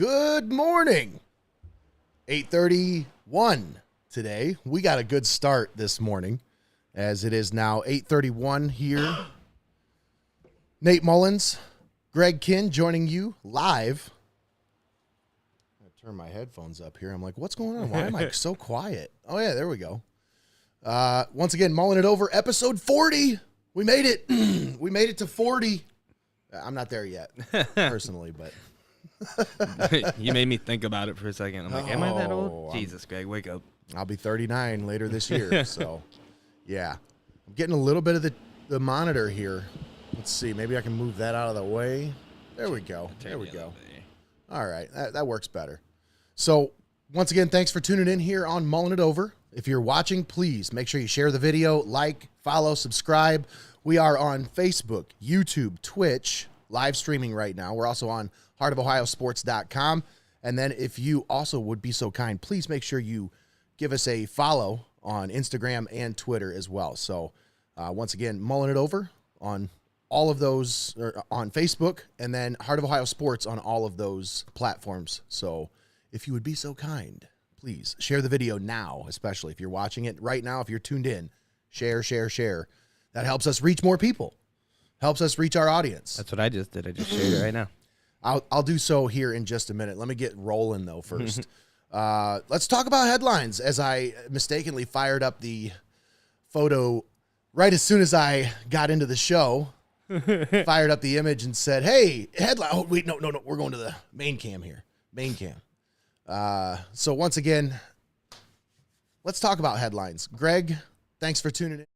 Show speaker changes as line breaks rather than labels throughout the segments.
Good morning. 8:31 today. We got a good start this morning as it is now 8:31 here. Nate Mullins, Greg Kinn joining you live. I turn my headphones up here. I'm like, what's going on? Why am I so quiet? Oh, yeah, there we go. Once again, mulling it over, episode 40. We made it. We made it to 40. I'm not there yet, personally, but...
You made me think about it for a second. I'm like, am I that old? Jesus, Greg, wake up.
I'll be 39 later this year, so yeah. I'm getting a little bit of the monitor here. Let's see. Maybe I can move that out of the way. There we go. There we go. All right. That works better. So once again, thanks for tuning in here on Mulling It Over. If you're watching, please make sure you share the video, like, follow, subscribe. We are on Facebook, YouTube, Twitch, live streaming right now. We're also on heartofohiosports.com. And then if you also would be so kind, please make sure you give us a follow on Instagram and Twitter as well. So once again, mulling it over on all of those, or on Facebook, and then Heart of Ohio Sports on all of those platforms. So if you would be so kind, please share the video now, especially if you're watching it right now. If you're tuned in, share. That helps us reach more people, helps us reach our audience.
That's what I just did. I just shared it right now.
I'll do so here in just a minute. Let me get rolling, though, first. Let's talk about headlines, as I mistakenly fired up the photo right as soon as I got into the show. Fired up the image and said, hey, headline. Oh, wait, no. We're going to the main cam here. Main cam. So once again, let's talk about headlines. Greg, thanks for tuning in.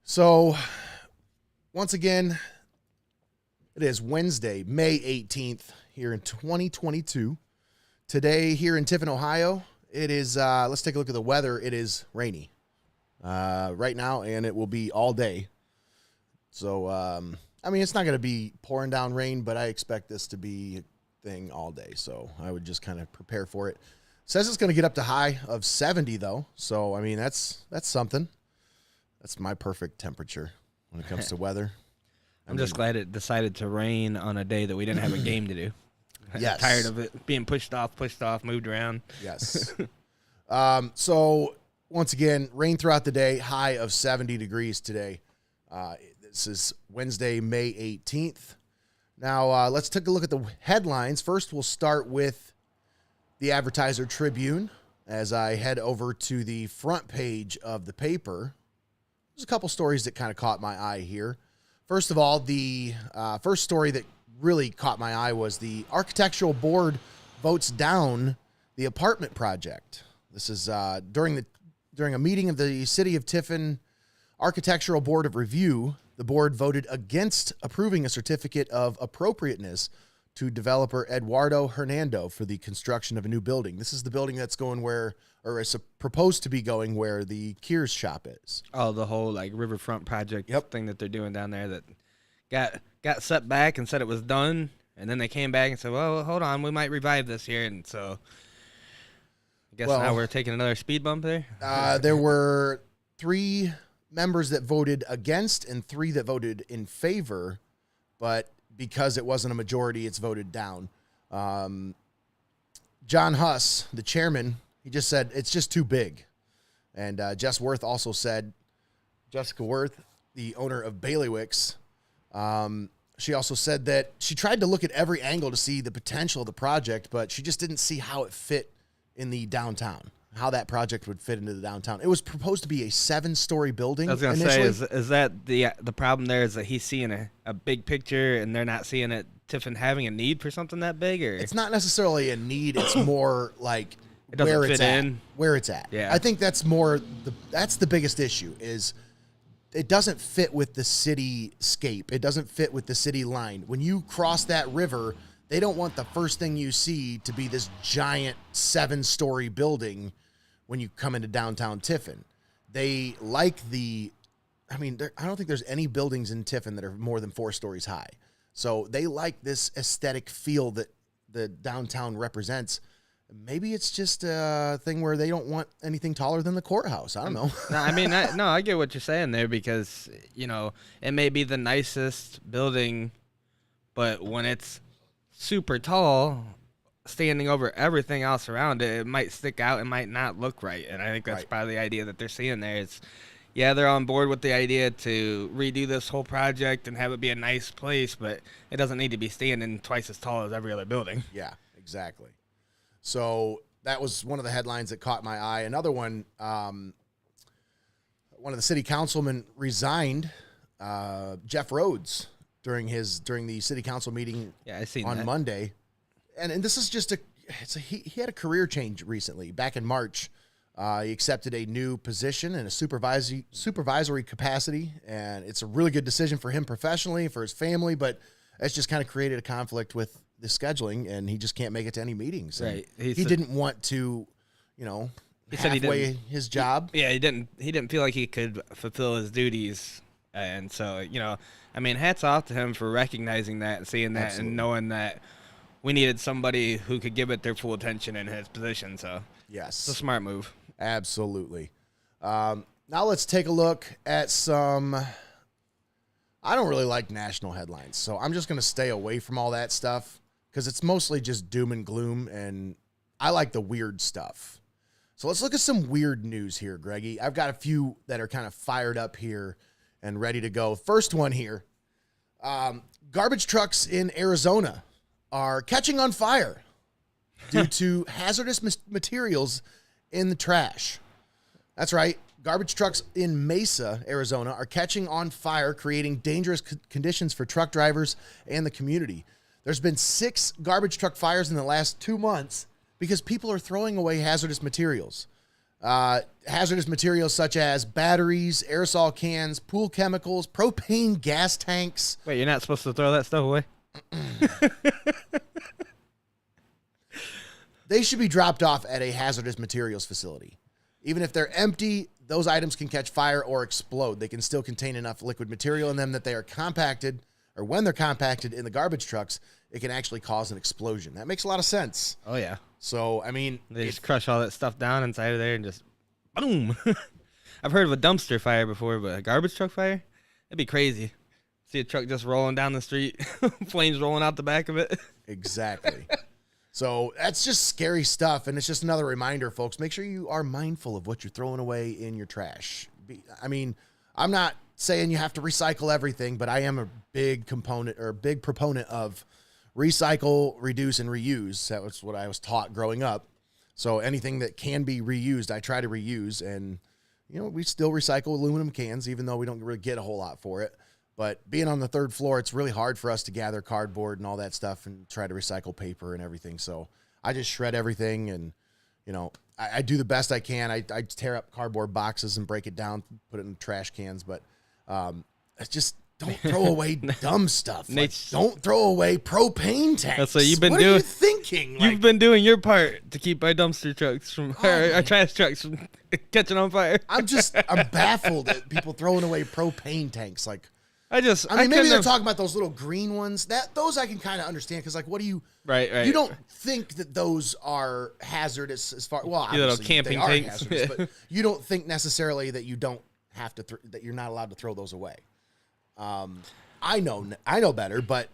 So, once again, it is Wednesday, May 18th, here in 2022. Today, here in Tiffin, Ohio, it is, let's take a look at the weather. It is rainy right now, and it will be all day. So, I mean, it's not going to be pouring down rain, but I expect this to be a thing all day. So, I would just kind of prepare for it. Says it's going to get up to high of 70, though. So, I mean, that's something. That's my perfect temperature when it comes to weather.
I'm just glad it decided to rain on a day that we didn't have a game to do.
Yes.
Tired of it being pushed off, moved around.
Yes. So, once again, rain throughout the day, high of 70 degrees today. This is Wednesday, May 18th. Now, let's take a look at the headlines. First, we'll start with the Advertiser Tribune as I head over to the front page of the paper. There's a couple stories that kind of caught my eye here. First of all, the first story that really caught my eye was the Architectural Board votes down the apartment project. This is during a meeting of the City of Tiffin Architectural Board of Review. The board voted against approving a certificate of appropriateness to developer Eduardo Hernando for the construction of a new building. This is the building that's going where, or is proposed to be going where the Kears shop is.
Oh, the whole like riverfront project thing that they're doing down there that got set back and said it was done, and then they came back and said, well, hold on, we might revive this here, and so I guess now we're taking another speed bump there.
There were 3 members that voted against and 3 that voted in favor, but because it wasn't a majority, it's voted down. John Huss, the chairman, he just said it's just too big. And Jessica Worth also said, Jessica Worth, the owner of Bailiwicks, she also said that she tried to look at every angle to see the potential of the project, but she just didn't see how it fit in the downtown, how that project would fit into the downtown. It was proposed to be a 7-story building.
I was going to say, is that the problem there is that he's seeing a big picture and they're not seeing it, Tiffin having a need for something that big? Or
it's not necessarily a need. It's more like
it doesn't fit in.
Where it's at.
Yeah.
I think that's that's the biggest issue is it doesn't fit with the cityscape. It doesn't fit with the city line. When you cross that river, they don't want the first thing you see to be this giant 7-story building when you come into downtown Tiffin. They like I don't think there's any buildings in Tiffin that are more than 4 stories high. So they like this aesthetic feel that the downtown represents. Maybe it's just a thing where they don't want anything taller than the courthouse. I don't know.
No, I mean, I get what you're saying there because, it may be the nicest building, but when it's super tall, standing over everything else around it, it might stick out and might not look right. And I think that's probably the idea that they're seeing there is, yeah, they're on board with the idea to redo this whole project and have it be a nice place, but it doesn't need to be standing twice as tall as every other building.
Yeah, exactly. So that was one of the headlines that caught my eye. Another one, one of the city councilmen resigned, Jeff Rhodes, during the city council meeting on Monday. And this is just he had a career change recently. Back in March, he accepted a new position in a supervisory capacity, and it's a really good decision for him professionally, for his family, but it's just kind of created a conflict with the scheduling, and he just can't make it to any meetings.
Right.
He didn't want to,
he said
his job.
He didn't feel like he could fulfill his duties. And so, I mean, hats off to him for recognizing that and seeing that
Absolutely.
and knowing that we needed somebody who could give it their full attention in his position. So
Yes.
it's a smart move.
Absolutely. Now let's take a look at some. I don't really like national headlines, so I'm just going to stay away from all that stuff because it's mostly just doom and gloom, and I like the weird stuff. So let's look at some weird news here, Greggy. I've got a few that are kind of fired up here and ready to go. First one here. Garbage trucks in Arizona are catching on fire due to hazardous materials in the trash. That's right. Garbage trucks in Mesa, Arizona are catching on fire, creating dangerous conditions for truck drivers and the community. There's been 6 garbage truck fires in the last 2 months because people are throwing away hazardous materials. Hazardous materials such as batteries, aerosol cans, pool chemicals, propane gas tanks.
Wait, you're not supposed to throw that stuff away?
They should be dropped off at a hazardous materials facility. Even if they're empty, those items can catch fire or explode. They can still contain enough liquid material in them that they are compacted, or when they're compacted in the garbage trucks, it can actually cause an explosion. That makes a lot of sense.
Oh, yeah.
So, I mean,
they just crush all that stuff down inside of there and just boom. I've heard of a dumpster fire before, but a garbage truck fire? That'd be crazy. See a truck just rolling down the street, flames rolling out the back of it.
Exactly. So that's just scary stuff, and it's just another reminder, folks. Make sure you are mindful of what you're throwing away in your trash. I mean, I'm not saying you have to recycle everything, but I am a big proponent of recycle, reduce, and reuse. That was what I was taught growing up. So anything that can be reused, I try to reuse. And, we still recycle aluminum cans, even though we don't really get a whole lot for it. But being on the 3rd floor, it's really hard for us to gather cardboard and all that stuff and try to recycle paper and everything. So I just shred everything and, I do the best I can. I tear up cardboard boxes and break it down, put it in trash cans. But it's just don't throw away dumb stuff. Like, don't throw away propane tanks.
That's what you've been
doing. What are you thinking?
You've been doing your part to keep our dumpster trucks from, our trash trucks from catching on fire.
I'm baffled at people throwing away propane tanks. Like,
I
mean, maybe they're talking about those little green ones. Those I can kind of understand because, like, what do you?
Right.
You don't think that those are hazardous as far. Well,
little
obviously
camping
they are
tanks.
hazardous, but you don't think necessarily that you don't have to that you're not allowed to throw those away. I know better, but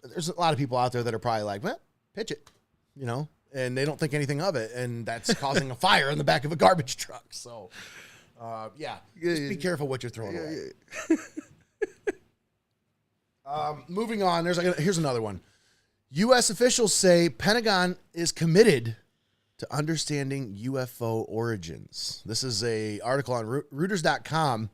there's a lot of people out there that are probably like, well, pitch it, and they don't think anything of it, and that's causing a fire in the back of a garbage truck. So, just be careful what you're throwing away. Moving on, here's another one. U.S. officials say Pentagon is committed to understanding UFO origins. This is an article on Reuters.com.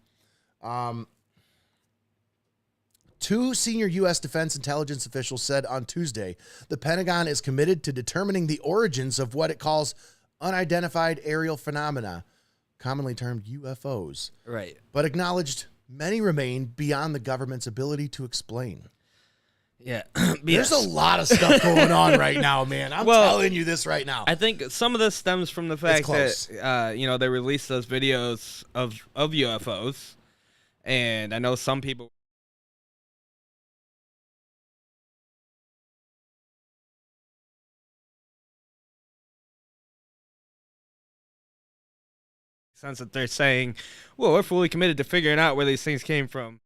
2 senior U.S. defense intelligence officials said on Tuesday the Pentagon is committed to determining the origins of what it calls unidentified aerial phenomena, commonly termed UFOs.
Right.
But acknowledged many remain beyond the government's ability to explain.
Yeah.
There's a lot of stuff going on right now, man. I'm telling you this right now.
I think some of this stems from the fact that, they released those videos of UFOs. And I know some people sense that they're saying, well, we're fully committed to figuring out where these things came from.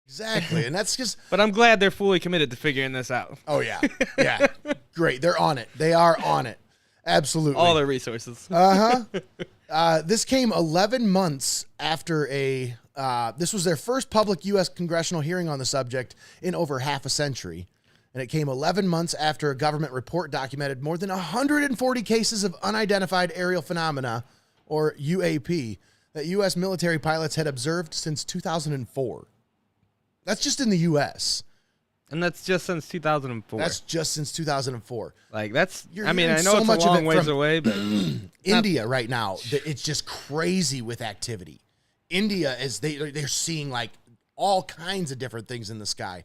Exactly, and that's just.
But I'm glad they're fully committed to figuring this out.
Oh yeah, yeah, great. They're on it. They are on it. Absolutely,
all their resources.
This came 11 months after this was their first public U.S. congressional hearing on the subject in over half a century, and it came 11 months after a government report documented more than 140 cases of unidentified aerial phenomena, or UAP, that U.S. military pilots had observed since 2004. That's just in the U.S.
And that's just since 2004.
That's just since 2004.
Like, that's,
You're
I mean, I know
so
it's
much
a long
of it
ways
from
away, but
India right now, it's just crazy with activity. India is, they're seeing like all kinds of different things in the sky.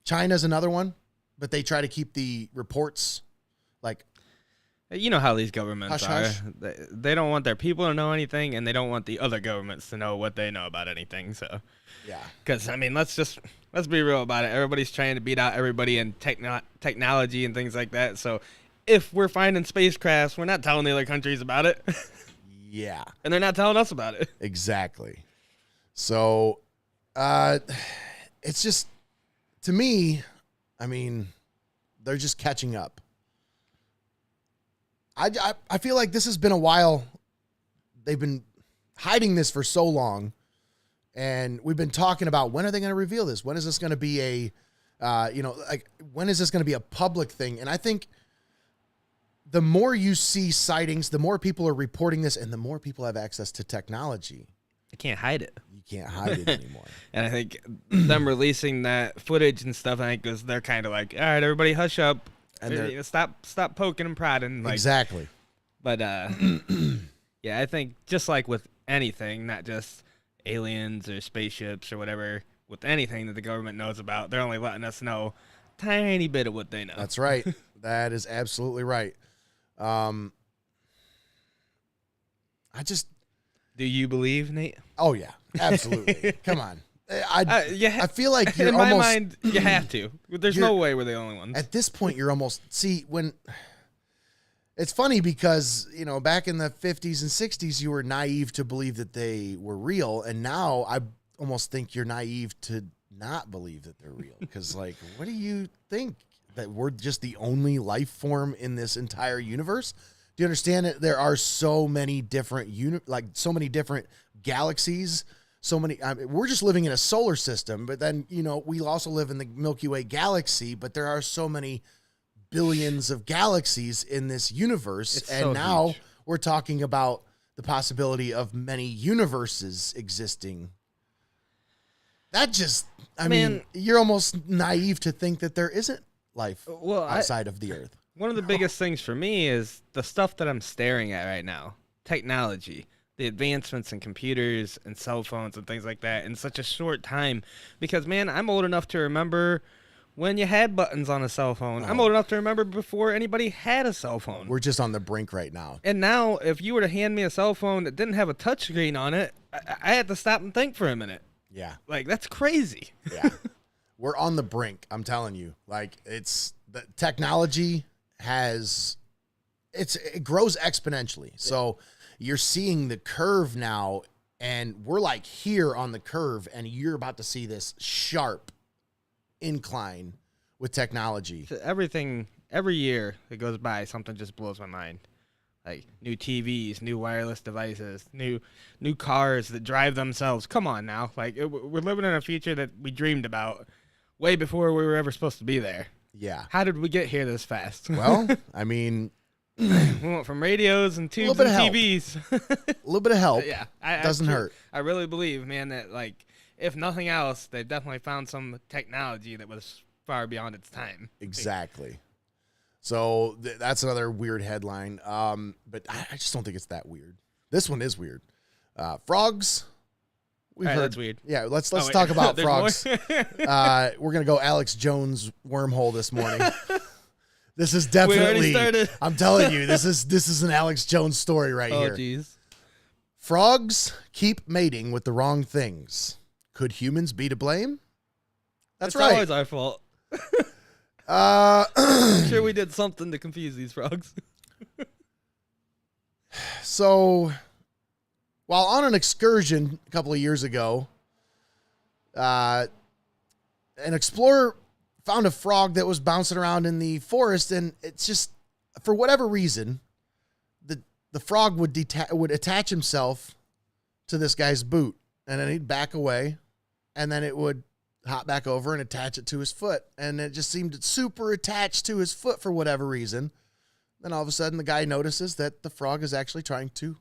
China's another one, but they try to keep the reports like,
you know how these governments
hush.
are. They don't want their people to know anything, and they don't want the other governments to know what they know about anything. So,
yeah.
Because, I mean, let's be real about it. Everybody's trying to beat out everybody in technology and things like that. So, if we're finding spacecrafts, we're not telling the other countries about it.
Yeah.
And they're not telling us about it.
Exactly. So, it's just, to me, I mean, they're just catching up. I feel like this has been a while. They've been hiding this for so long, and we've been talking about when are they going to reveal this? When is this going to be when is this going to be a public thing? And I think the more you see sightings, the more people are reporting this, and the more people have access to technology.
You can't hide it.
You can't hide it anymore.
And I think them releasing that footage and stuff, I think, is they're kind of like, all right, everybody hush up. And stop poking and prodding. Like,
exactly.
But, yeah, I think just like with anything, not just aliens or spaceships or whatever, with anything that the government knows about, they're only letting us know a tiny bit of what they know.
That's right. That is absolutely right.
Do you believe, Nate?
Oh, yeah. Absolutely. Come on. I feel like you're
in
almost,
my mind, you have to. There's no way we're the only ones.
At this point, you're almost, when it's funny because, back in the 50s and 60s, you were naive to believe that they were real. And now I almost think you're naive to not believe that they're real. Because, like, what do you think? That we're just the only life form in this entire universe? Do you understand that there are so many different, so many different galaxies? So many, we're just living in a solar system, but then, we also live in the Milky Way galaxy, but there are so many billions of galaxies in this universe.
It's
and
so
now
huge.
We're talking about the possibility of many universes existing. That just, I mean, you're almost naive to think that there isn't life outside of the Earth.
One of the biggest things for me is the stuff that I'm staring at right now. Technology. The advancements in computers and cell phones and things like that in such a short time. Because, man, I'm old enough to remember when you had buttons on a cell phone. I'm old enough to remember before anybody had a cell phone.
We're just on the brink right now.
And now, if you were to hand me a cell phone that didn't have a touchscreen on it, I had to stop and think for a minute.
Yeah.
Like, that's crazy.
Yeah. We're on the brink, I'm telling you. Like, the technology it grows exponentially. So you're seeing the curve now, and we're like here on the curve, and you're about to see this sharp incline with technology.
So every year that goes by, something just blows my mind. Like new TVs, new wireless devices, new cars that drive themselves. Come on now. Like, we're living in a future that we dreamed about way before we were ever supposed to be there.
Yeah.
How did we get here this fast?
Well, I mean,
we went from radios and tubes and TVs.
A little bit of help.
Yeah.
Doesn't hurt.
I really believe, man, that, like, if nothing else, they've definitely found some technology that was far beyond its time.
Exactly. So that's another weird headline. But I just don't think it's that weird. This one is weird. Frogs. We've heard.
That's weird.
Yeah, let's talk about frogs. We're gonna go Alex Jones wormhole this morning. This is definitely.
We already started.
I'm telling you, this is an Alex Jones story right here.
Oh, jeez.
Frogs keep mating with the wrong things. Could humans be to blame? That's right.
It's always our fault. I'm sure we did something to confuse these frogs.
So, while on an excursion a couple of years ago, an explorer found a frog that was bouncing around in the forest, and it's just, for whatever reason, the frog would attach himself to this guy's boot, and then he'd back away, and then it would hop back over and attach it to his foot, and it just seemed super attached to his foot for whatever reason. Then all of a sudden, the guy notices that the frog is actually trying to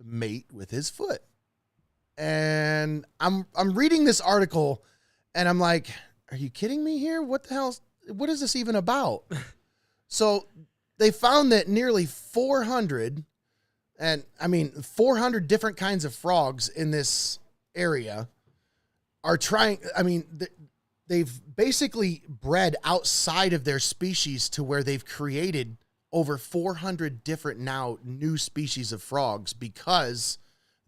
mate with his foot. And I'm reading this article, and I'm like, are you kidding me here? What the hell? What is this even about? So they found that nearly 400 different kinds of frogs in this area are trying. I mean, they've basically bred outside of their species to where they've created over 400 different now new species of frogs because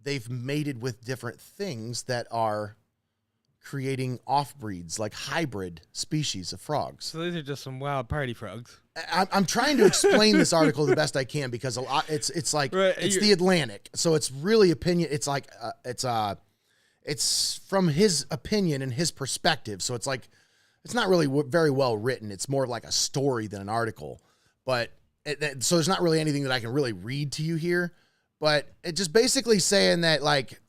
they've mated with different things that are creating off-breeds, like hybrid species of frogs.
So these are just some wild party frogs.
I'm trying to explain this article the best I can because a lot it's like right, it's the Atlantic, so it's really opinion. It's like it's from his opinion and his perspective. So it's like it's not really very well written. It's more like a story than an article. But so there's not really anything that I can really read to you here. But it just basically saying that like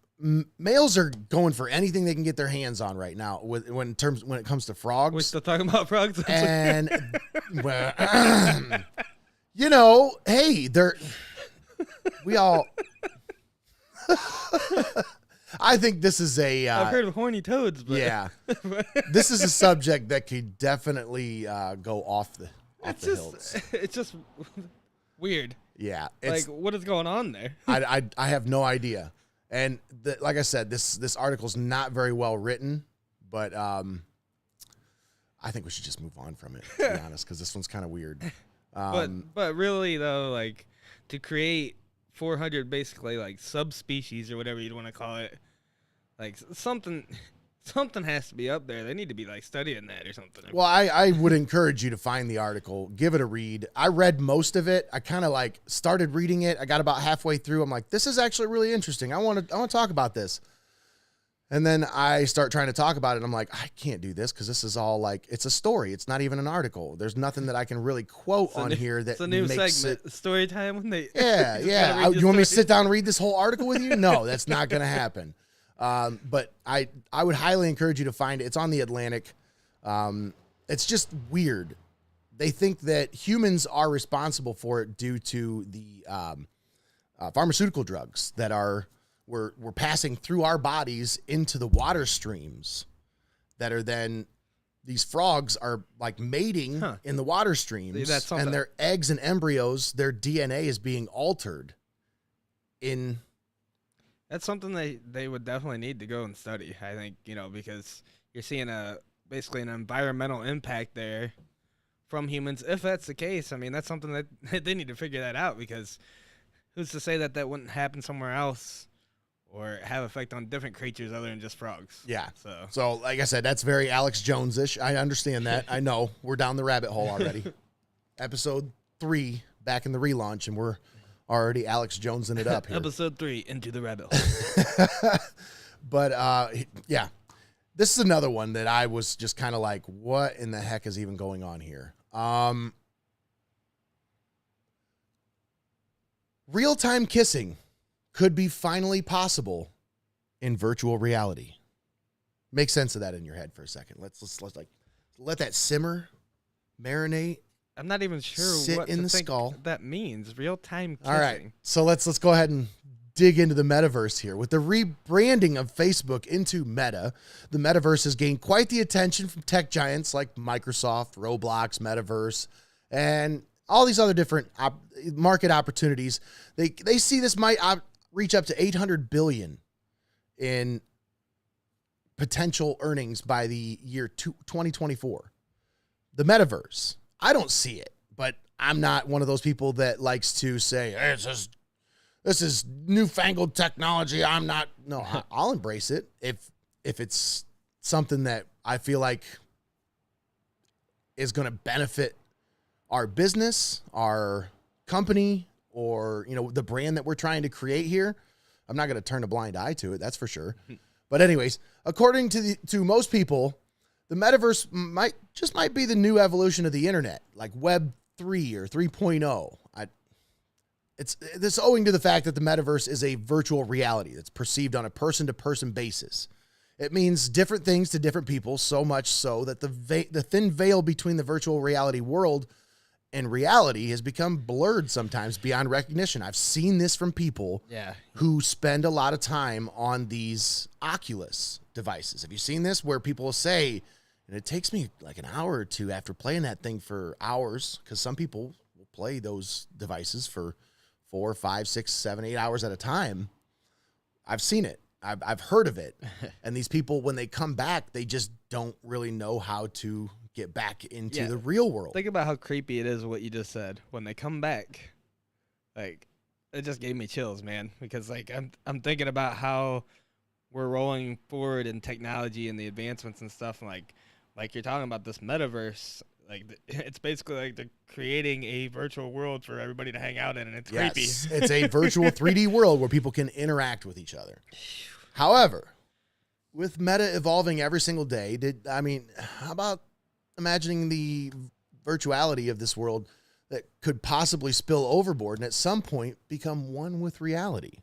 males are going for anything they can get their hands on right now when it comes to frogs.
We're still talking about frogs,
and well, you know, hey, we all. I think this is a.
I've heard of horny toads, but
yeah, this is a subject that could definitely go off the hills.
It's just weird.
Yeah,
like what is going on there?
I have no idea. And like I said, this article's not very well written, but I think we should just move on from it, to be honest, because this one's kind of weird.
But really though, like to create 400 basically like subspecies or whatever you'd want to call it, like something has to be up there. They need to be like studying that or something.
Well, I would encourage you to find the article, give it a read. I read most of it. I kind of like started reading it. I got about halfway through. I'm like, this is actually really interesting. I want to talk about this. And then I start trying to talk about it. And I'm like, I can't do this because this is all like, it's a story. It's not even an article. There's nothing that I can really quote on here that
it's a new
makes
segment, story time. When they
yeah. You want me to sit down and read this whole article with you? No, that's not going to happen. But I would highly encourage you to find it. It's on the Atlantic. It's just weird. They think that humans are responsible for it due to the pharmaceutical drugs that we're passing through our bodies into the water streams that are then these frogs are like mating in the water streams, and their eggs and embryos, their DNA is being altered in.
That's something they would definitely need to go and study, I think, because you're seeing basically an environmental impact there from humans. If that's the case, I mean, that's something that they need to figure that out, because who's to say that wouldn't happen somewhere else or have effect on different creatures other than just frogs?
Yeah. So like I said, that's very Alex Jones-ish. I understand that. I know we're down the rabbit hole already. Episode 3 back in the relaunch, and we're already Alex Jonesing it up here.
Episode 3, Into the Rabbit Hole.
But, yeah. This is another one that I was just kind of like, what in the heck is even going on here? Real-time kissing could be finally possible in virtual reality. Make sense of that in your head for a second. Let's like let that simmer, marinate.
I'm not even sure what
in
to
the
think
skull.
That means real-time kissing.
All right, so let's go ahead and dig into the metaverse here. With the rebranding of Facebook into Meta, the metaverse has gained quite the attention from tech giants like Microsoft, Roblox, Metaverse, and all these other different market opportunities. They see this might reach up to $800 billion in potential earnings by the year 2024. The metaverse. I don't see it, but I'm not one of those people that likes to say, hey, this is newfangled technology. I'll embrace it if it's something that I feel like is going to benefit our business, our company, or, you know, the brand that we're trying to create here, I'm not going to turn a blind eye to it. That's for sure. But anyways, according to most people, the metaverse might be the new evolution of the internet, like Web 3 or 3.0. It's owing to the fact that the metaverse is a virtual reality that's perceived on a person-to-person basis. It means different things to different people, so much so that the thin veil between the virtual reality world and reality has become blurred sometimes beyond recognition. I've seen this from people who spend a lot of time on these Oculus devices. Have you seen this where people will say, and it takes me like an hour or two after playing that thing for hours, because some people will play those devices for 4, 5, 6, 7, 8 hours at a time. I've seen it. I've heard of it. And these people, when they come back, they just don't really know how to get back into the real world.
Think about how creepy it is what you just said. When they come back, like, it just gave me chills, man. Because like I'm thinking about how we're rolling forward in technology and the advancements and stuff. And like you're talking about this metaverse. Like, it's basically like they're creating a virtual world for everybody to hang out in, and it's creepy.
It's a virtual 3D world where people can interact with each other. However, with Meta evolving every single day, how about imagining the virtuality of this world that could possibly spill overboard and at some point become one with reality?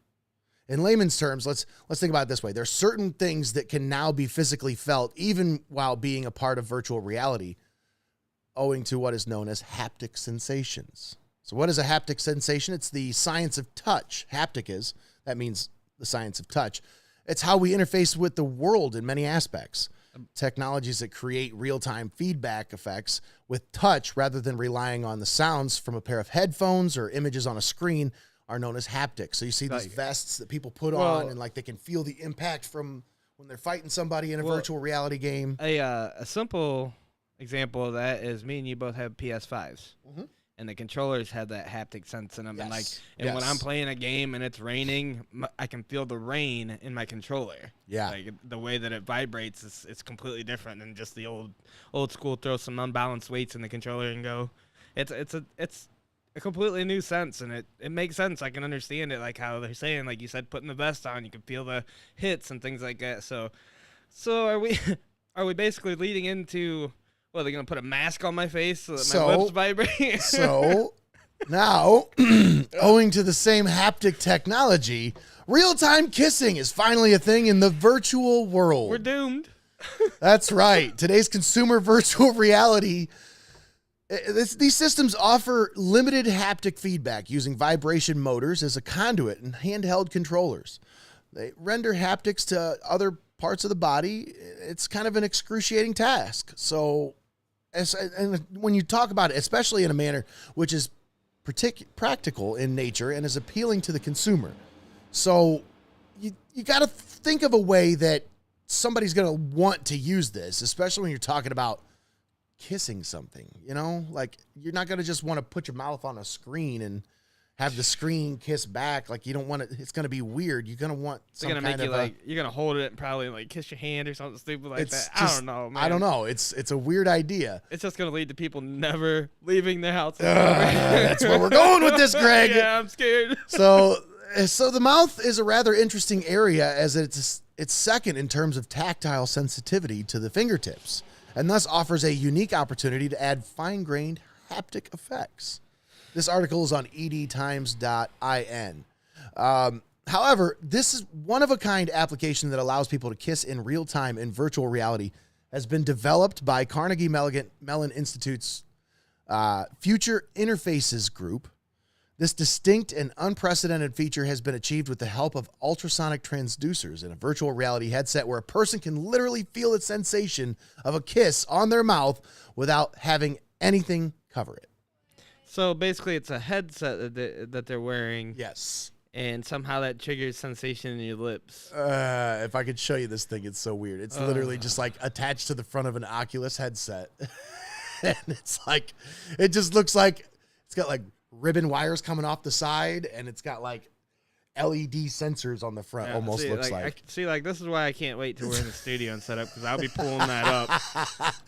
In layman's terms, let's think about it this way. There are certain things that can now be physically felt even while being a part of virtual reality, owing to what is known as haptic sensations. So what is a haptic sensation? It's the science of touch. Haptic is, that means the science of touch. It's how we interface with the world in many aspects. Technologies that create real-time feedback effects with touch rather than relying on the sounds from a pair of headphones or images on a screen are known as haptic. So you see these vests that people put on and like they can feel the impact from when they're fighting somebody in a virtual reality game.
A simple example of that is me and you both have PS5s. Mm-hmm. And the controllers have that haptic sense in them. Yes. And when I'm playing a game and it's raining, I can feel the rain in my controller.
Yeah.
Like the way that it vibrates is completely different than just the old school throw some unbalanced weights in the controller and go. It's a completely new sense, and it makes sense. I can understand it, like how they're saying, like you said, putting the vest on, you can feel the hits and things like that. So are we basically leading into, well, they're going to put a mask on my face so that my lips vibrate?
So now, owing to the same haptic technology, real-time kissing is finally a thing in the virtual world.
We're doomed.
That's right. Today's consumer virtual reality, these systems offer limited haptic feedback using vibration motors as a conduit and handheld controllers. They render haptics to other parts of the body. It's kind of an excruciating task. So, and when you talk about it, especially in a manner which is practical in nature and is appealing to the consumer. So you got to think of a way that somebody's going to want to use this, especially when you're talking about kissing something, you know, like you're not going to just want to put your mouth on a screen and have the screen kiss back. Like you don't want it. It's going to be weird. You're going to want some
kind of you're going to hold it and probably like kiss your hand or something stupid like that. I don't know, man.
I don't know. It's a weird idea.
It's just going to lead to people never leaving their house.
That's where we're going with this, Greg.
Yeah, I'm scared.
So the mouth is a rather interesting area as it's second in terms of tactile sensitivity to the fingertips, and thus offers a unique opportunity to add fine-grained haptic effects. This article is on edtimes.in. However, this is one-of-a-kind application that allows people to kiss in real time in virtual reality has been developed by Carnegie Mellon Institute's Future Interfaces Group. This distinct and unprecedented feature has been achieved with the help of ultrasonic transducers in a virtual reality headset where a person can literally feel the sensation of a kiss on their mouth without having anything cover it.
So basically it's a headset that they're wearing.
Yes.
And somehow that triggers sensation in your lips.
If I could show you this thing, it's so weird. It's literally just like attached to the front of an Oculus headset. And it's like, it just looks like it's got like ribbon wires coming off the side, and it's got like, LED sensors on the front.
Yeah,
Almost looks like.
This is why I can't wait till we're in the studio and set up, because I'll be pulling that up.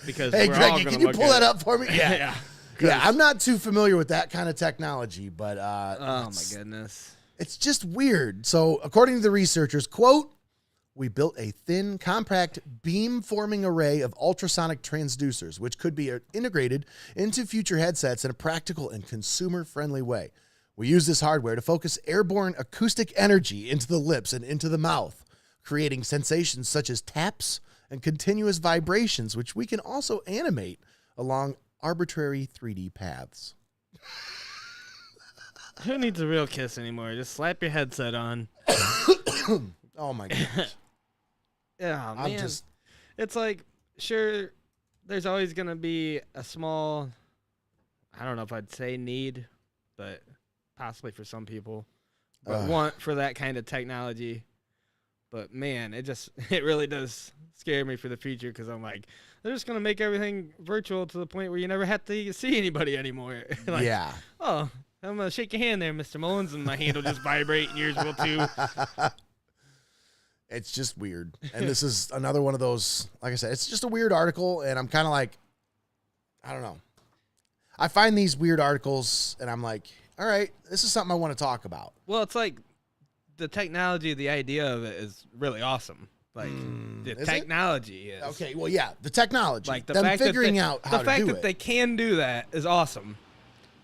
Because
hey,
we're
Greg,
all
can
gonna
you
look
pull
at
that up for me?
Yeah.
Yeah, I'm not too familiar with that kind of technology, but
oh my goodness,
it's just weird. So, according to the researchers, quote, we built a thin, compact, beam-forming array of ultrasonic transducers, which could be integrated into future headsets in a practical and consumer-friendly way. We use this hardware to focus airborne acoustic energy into the lips and into the mouth, creating sensations such as taps and continuous vibrations, which we can also animate along arbitrary 3D paths.
Who needs a real kiss anymore? Just slap your headset on.
Oh my gosh.
Yeah, man. It's like, sure, there's always going to be a small, I don't know if I'd say need, but possibly for some people, but want for that kind of technology. But man, it really does scare me for the future, because I'm like, they're just going to make everything virtual to the point where you never have to see anybody anymore. Like,
yeah.
Oh, I'm going to shake your hand there, Mr. Mullins, and my hand will just vibrate, and yours will too.
It's just weird. And this is another one of those, like I said, it's just a weird article, and I'm kind of like, I don't know. I find these weird articles, and I'm like, all right, this is something I want to talk about.
Well, it's like the technology, the idea of it is really awesome. Like the technology is.
Okay, well, yeah, the technology.
Like
them figuring out how to do it.
The fact that they can do that is awesome.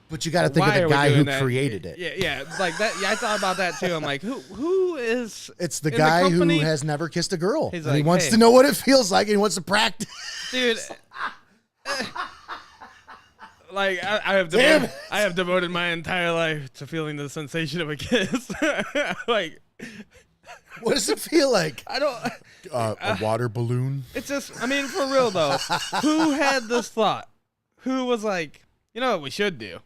But you got to think of the guy who created it.
Yeah, like that. Yeah, I thought about that too. I'm like, who is?
It's the guy who has never kissed a girl.
He's
and
like,
he wants to know what it feels like, and he wants to practice.
Dude, like I have devoted my entire life to feeling the sensation of a kiss. Like,
what does it feel like?
I don't.
A water balloon.
It's just, I mean, for real though, who had this thought? Who was like, you know what we should do?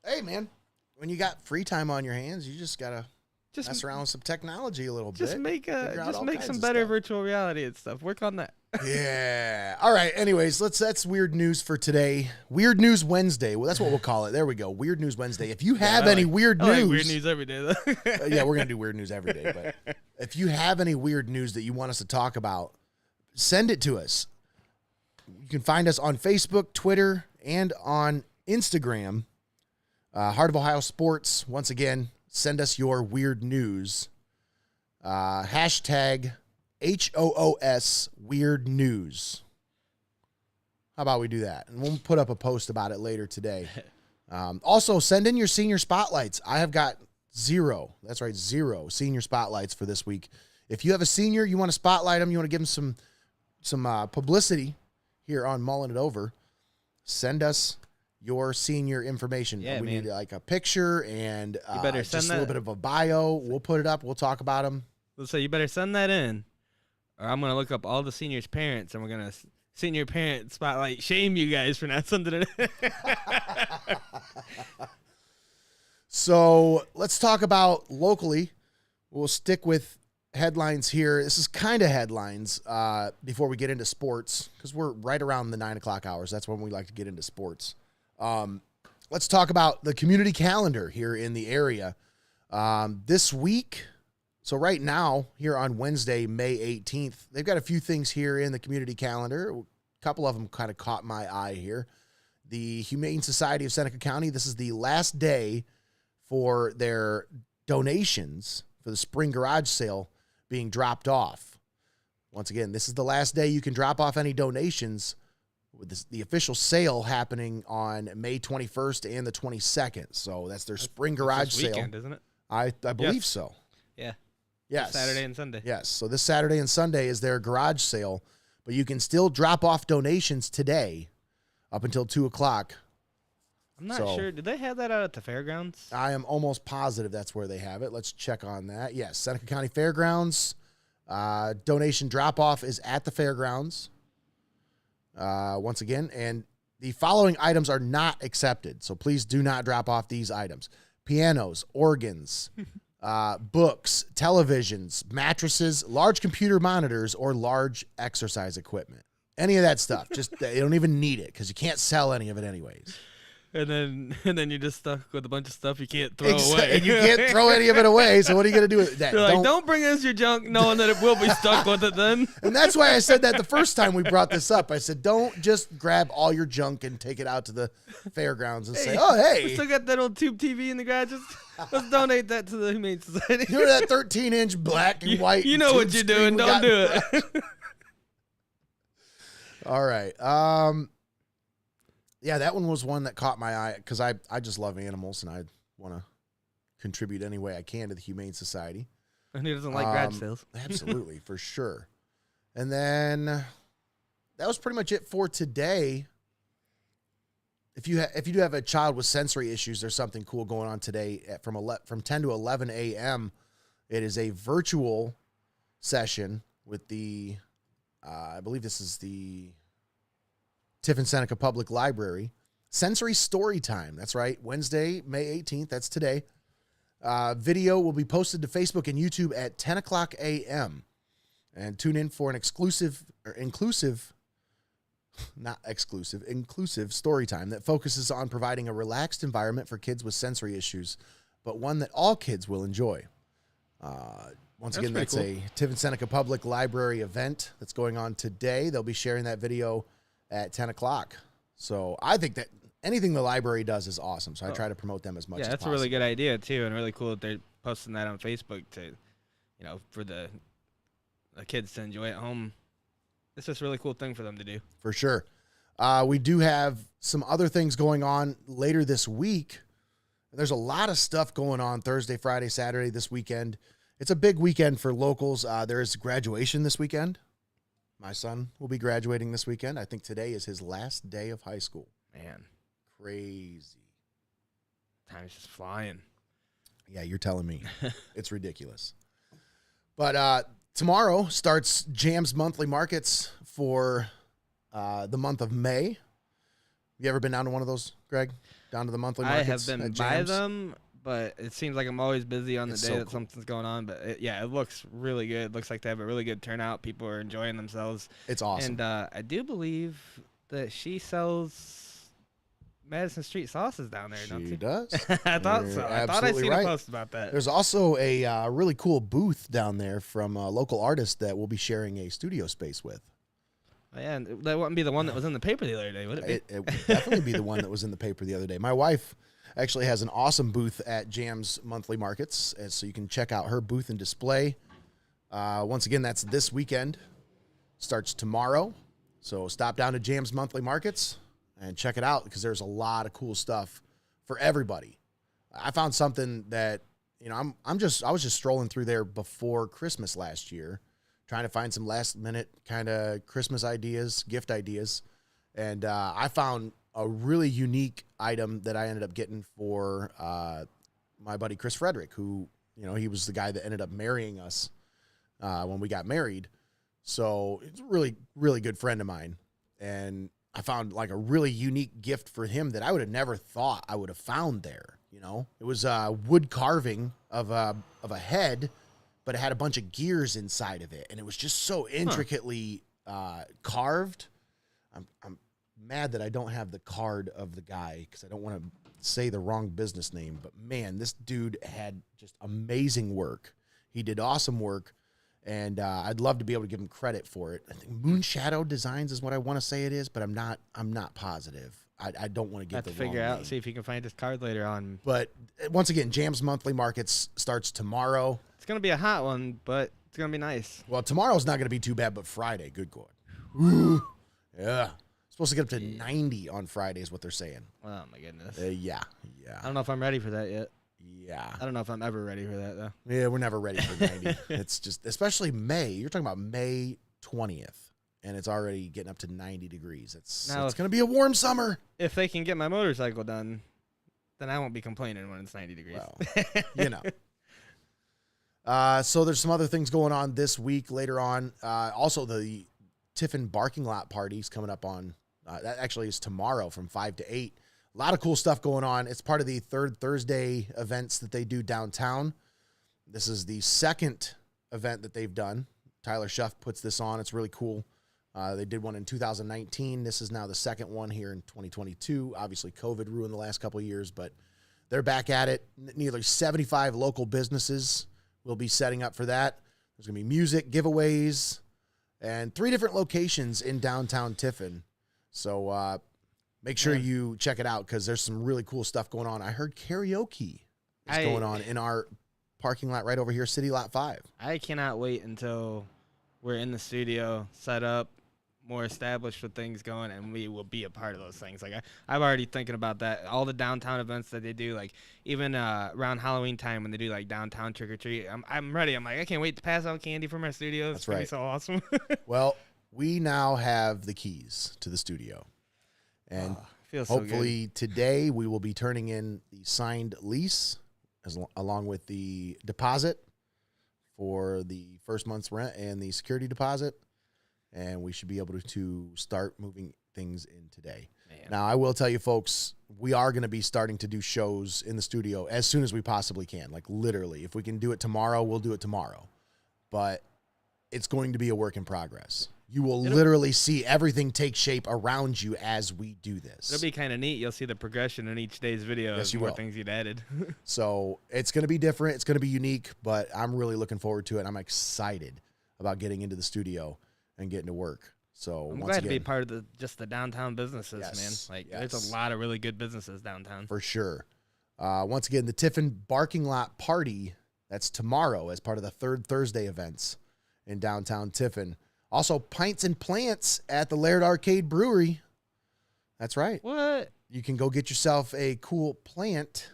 Hey man, when you got free time on your hands, you just gotta mess around with some technology a little bit.
Just make some better virtual reality and stuff. Work on that.
Yeah. All right. Anyways, that's weird news for today. Weird News Wednesday. Well, that's what we'll call it. There we go. Weird News Wednesday. If you have any weird news,
like weird news every day though.
Yeah, we're gonna do weird news every day. But if you have any weird news that you want us to talk about, send it to us. You can find us on Facebook, Twitter, and on Instagram. Heart of Ohio Sports. Once again, send us your weird news. Hashtag HOOS Weird News. How about we do that? And we'll put up a post about it later today. Also, send in your senior spotlights. I have got 0. That's right, 0 senior spotlights for this week. If you have a senior, you want to spotlight them, you want to give them some publicity here on Mullin It Over, send us your senior information.
Yeah,
we need like a picture and
you better send
just a little bit of a bio. We'll put it up. We'll talk about them.
So you better send that in, or I'm going to look up all the seniors' parents, and we're going to senior parent spotlight shame you guys for not sending it in.
So let's talk about locally. We'll stick with headlines here. This is kind of headlines before we get into sports, because we're right around the 9 o'clock hours. That's when we like to get into sports. Let's talk about the community calendar here in the area. This week, so right now, here on Wednesday, May 18th, they've got a few things here in the community calendar. A couple of them kind of caught my eye here. The Humane Society of Seneca County, this is the last day for their donations for the spring garage sale being dropped off. Once again, this is the last day you can drop off any donations, with the official sale happening on May 21st and the 22nd. So that's their spring garage sale.
Weekend, isn't it?
I believe so.
Yeah.
Yes.
Saturday and Sunday.
Yes. So this Saturday and Sunday is their garage sale, but you can still drop off donations today up until 2 o'clock.
I'm not sure. Did they have that out at the fairgrounds?
I am almost positive that's where they have it. Let's check on that. Yes, Seneca County Fairgrounds. Donation drop-off is at the fairgrounds. Once again, and the following items are not accepted, so please do not drop off these items: pianos, organs, books, televisions, mattresses, large computer monitors, or large exercise equipment. Any of that stuff. Just, you don't even need it because you can't sell any of it anyways.
And then you're just stuck with a bunch of stuff you can't throw away.
And you can't throw any of it away. So what are you gonna do with that?
They're like, don't bring us your junk, knowing that it will be stuck with it then.
And that's why I said that the first time we brought this up. I said, don't just grab all your junk and take it out to the fairgrounds and say, oh, hey.
We still got that old tube TV in the garage. Let's donate that to the Humane Society.
You know that 13-inch black and white?
You know what you're doing. Don't do it.
All right. Yeah, that one was one that caught my eye because I just love animals and I want to contribute any way I can to the Humane Society.
And he doesn't like garage sales.
Absolutely, for sure. And then that was pretty much it for today. If you do have a child with sensory issues, there's something cool going on today from 10 to 11 a.m. It is a virtual session with the I believe this is the Tiffin Seneca Public Library. Sensory Story Time. That's right. Wednesday, May 18th. That's today. Video will be posted to Facebook and YouTube at 10 o'clock a.m. And tune in for an inclusive story time that focuses on providing a relaxed environment for kids with sensory issues, but one that all kids will enjoy. That's cool. A Tiffin Seneca Public Library event that's going on today. They'll be sharing that video at 10 o'clock. So I think that anything the library does is awesome. So I try to promote them as much as possible. Yeah,
that's a really good idea, too, and really cool that they're posting that on Facebook to, for the kids to enjoy at home. It's just a really cool thing for them to do.
For sure. We do have some other things going on later this week. There's a lot of stuff going on Thursday, Friday, Saturday, this weekend. It's a big weekend for locals. There is graduation this weekend. My son will be graduating this weekend. I think today is his last day of high school.
Man.
Crazy.
Time's just flying.
Yeah, you're telling me. It's ridiculous. But tomorrow starts Jam's monthly markets for the month of May. You ever been down to one of those, Greg? Down to the monthly markets?
I have been by them, but it seems like I'm always busy on the day that something's going on. But it looks really good. It looks like they have a really good turnout. People are enjoying themselves.
It's awesome.
And I do believe that she sells Madison Street sauces down there.
She does.
I thought so. I thought I seen a post about that.
There's also a really cool booth down there from a local artist that we'll be sharing a studio space with.
Yeah, and that wouldn't be the one that was in the paper the other day, would it be?
It would definitely be the one that was in the paper the other day. My wife actually has an awesome booth at Jam's Monthly Markets, and so you can check out her booth and display. Once again, that's this weekend. Starts tomorrow. So stop down to Jam's Monthly Markets and check it out because there's a lot of cool stuff for everybody. I found something that, I was just strolling through there before Christmas last year, trying to find some last minute kind of Christmas ideas, gift ideas. And I found a really unique item that I ended up getting for my buddy Chris Frederick, who, he was the guy that ended up marrying us when we got married. So it's a really, really good friend of mine. And I found like a really unique gift for him that I would have never thought I would have found there. It was wood carving of a head, but it had a bunch of gears inside of it. And it was just so intricately carved. I'm mad that I don't have the card of the guy because I don't want to say the wrong business name. But, man, this dude had just amazing work. He did awesome work, and I'd love to be able to give him credit for it. I think Moonshadow Designs is what I want to say it is, but I'm not positive. I don't want to get the wrong
figure out,
name.
See if you can find his card later on.
But, once again, Jam's Monthly Markets starts tomorrow.
It's going to be a hot one, but it's going to be nice.
Well, tomorrow's not going to be too bad, but Friday, good God. Ooh, yeah. Supposed to get up to 90 on Friday is what they're saying.
Oh, my goodness.
Yeah.
I don't know if I'm ready for that yet.
Yeah.
I don't know if I'm ever ready for that, though.
Yeah, we're never ready for 90. It's just, especially May. You're talking about May 20th, and it's already getting up to 90 degrees. It's going to be a warm summer.
If they can get my motorcycle done, then I won't be complaining when it's 90 degrees.
Well, so there's some other things going on this week later on. Also, the Tiffin Barking Lot Party's coming up on, that actually is tomorrow from 5 to 8. A lot of cool stuff going on. It's part of the Third Thursday events that they do downtown. This is the second event that they've done. Tyler Schuff puts this on. It's really cool. They did one in 2019. This is now the second one here in 2022. Obviously, COVID ruined the last couple of years, but they're back at it. Nearly 75 local businesses will be setting up for that. There's going to be music, giveaways, and 3 different locations in downtown Tiffin. So make sure you check it out because there's some really cool stuff going on. I heard karaoke is going on in our parking lot right over here, City Lot 5.
I cannot wait until we're in the studio, set up, more established with things going, and we will be a part of those things. Like I'm already thinking about that. All the downtown events that they do, like even around Halloween time when they do like downtown trick or treat. I'm ready. I'm like, I can't wait to pass out candy from our studio. It's gonna be so awesome.
Well, we now have the keys to the studio, and hopefully today we will be turning in the signed lease along with the deposit for the first month's rent and the security deposit. And we should be able to start moving things in today. Man. Now, I will tell you, folks, we are going to be starting to do shows in the studio as soon as we possibly can. Like, literally, if we can do it tomorrow, we'll do it tomorrow. But it's going to be a work in progress. You will literally see everything take shape around you as we do this.
It'll be kind of neat. You'll see the progression in each day's video.
Yes, you
more
will.
Things you'd added.
So it's going to be different. It's going to be unique, but I'm really looking forward to it. I'm excited about getting into the studio and getting to work. So
I'm glad to be part of just the downtown businesses, man. Like there's a lot of really good businesses downtown.
For sure. Once again, the Tiffin Barking Lot Party, that's tomorrow as part of the Third Thursday events in downtown Tiffin. Also, Pints and Plants at the Laird Arcade Brewery. That's right.
What?
You can go get yourself a cool plant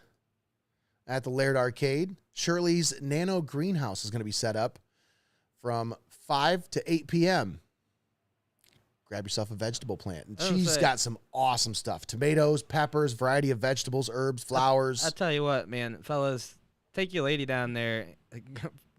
at the Laird Arcade. Shirley's Nano Greenhouse is going to be set up from 5 to 8 p.m. Grab yourself a vegetable plant. And she's got some awesome stuff. Tomatoes, peppers, variety of vegetables, herbs, flowers.
I'll tell you what, man, fellas, take your lady down there.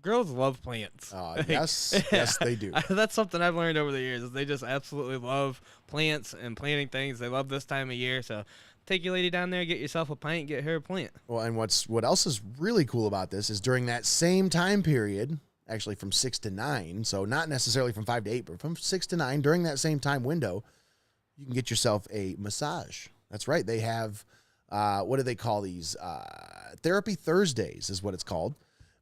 Girls love plants.
Yes, yes, they do.
That's something I've learned over the years. Is they just absolutely love plants and planting things. They love this time of year. So take your lady down there, get yourself a pint, get her a plant.
Well, and what else is really cool about this is during that same time period, actually from 6 to 9, so not necessarily from 5 to 8, but from 6 to 9, during that same time window, you can get yourself a massage. That's right. They have, what do they call these? Therapy Thursdays is what it's called,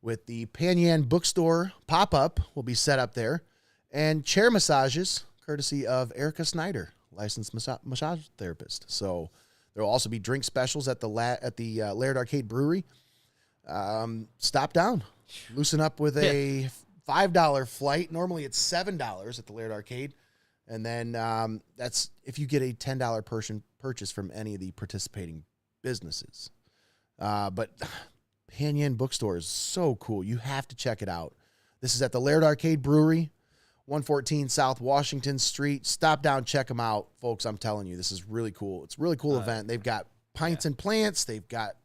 with the Panyan Bookstore pop-up will be set up there, and chair massages, courtesy of Erica Snyder, licensed massage therapist. So there will also be drink specials at the Laird Arcade Brewery. Stop down. Loosen up with a $5 flight. Normally it's $7 at the Laird Arcade. And then that's if you get a $10 purchase from any of the participating businesses. But Panyan Bookstore is so cool. You have to check it out. This is at the Laird Arcade Brewery, 114 South Washington Street. Stop down, check them out. Folks, I'm telling you, this is really cool. It's a really cool event. They've got Pints and Plants. They've got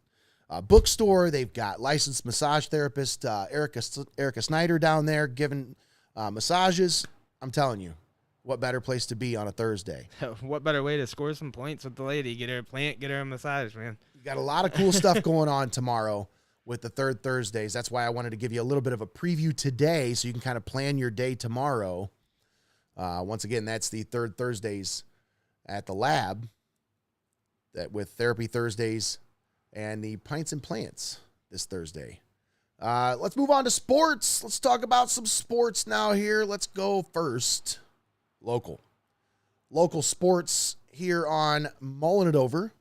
bookstore. They've got licensed massage therapist Erica Snyder down there giving massages. I'm telling you, what better place to be on a Thursday?
What better way to score some points with the lady? Get her a plant, get her a massage, man.
You got a lot of cool stuff going on tomorrow with the Third Thursdays. That's why I wanted to give you a little bit of a preview today so you can kind of plan your day tomorrow. Once again, that's the Third Thursdays at the lab with Therapy Thursdays and the Pints and Plants this Thursday. Let's move on to sports. Let's talk about some sports now here. Let's go first. Local sports here on Mullin It Over.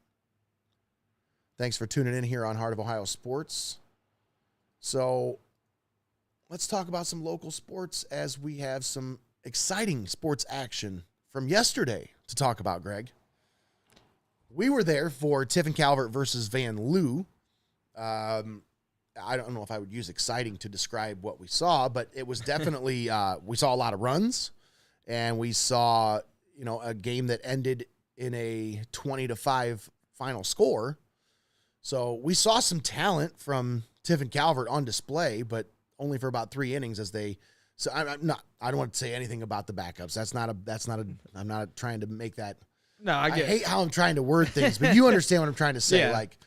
Thanks for tuning in here on Heart of Ohio Sports. So let's talk about some local sports as we have some exciting sports action from yesterday to talk about, Greg. We were there for Tiffin Calvert versus Van Loo. I don't know if I would use exciting to describe what we saw, but it was definitely, we saw a lot of runs, and we saw, a game that ended in a 20-5 final score. So we saw some talent from Tiffin Calvert on display, but only for about 3 innings so I don't want to say anything about the backups. I'm not trying to make that.
No, I
hate how I'm trying to word things, but you understand what I'm trying to say.
Yeah.
Like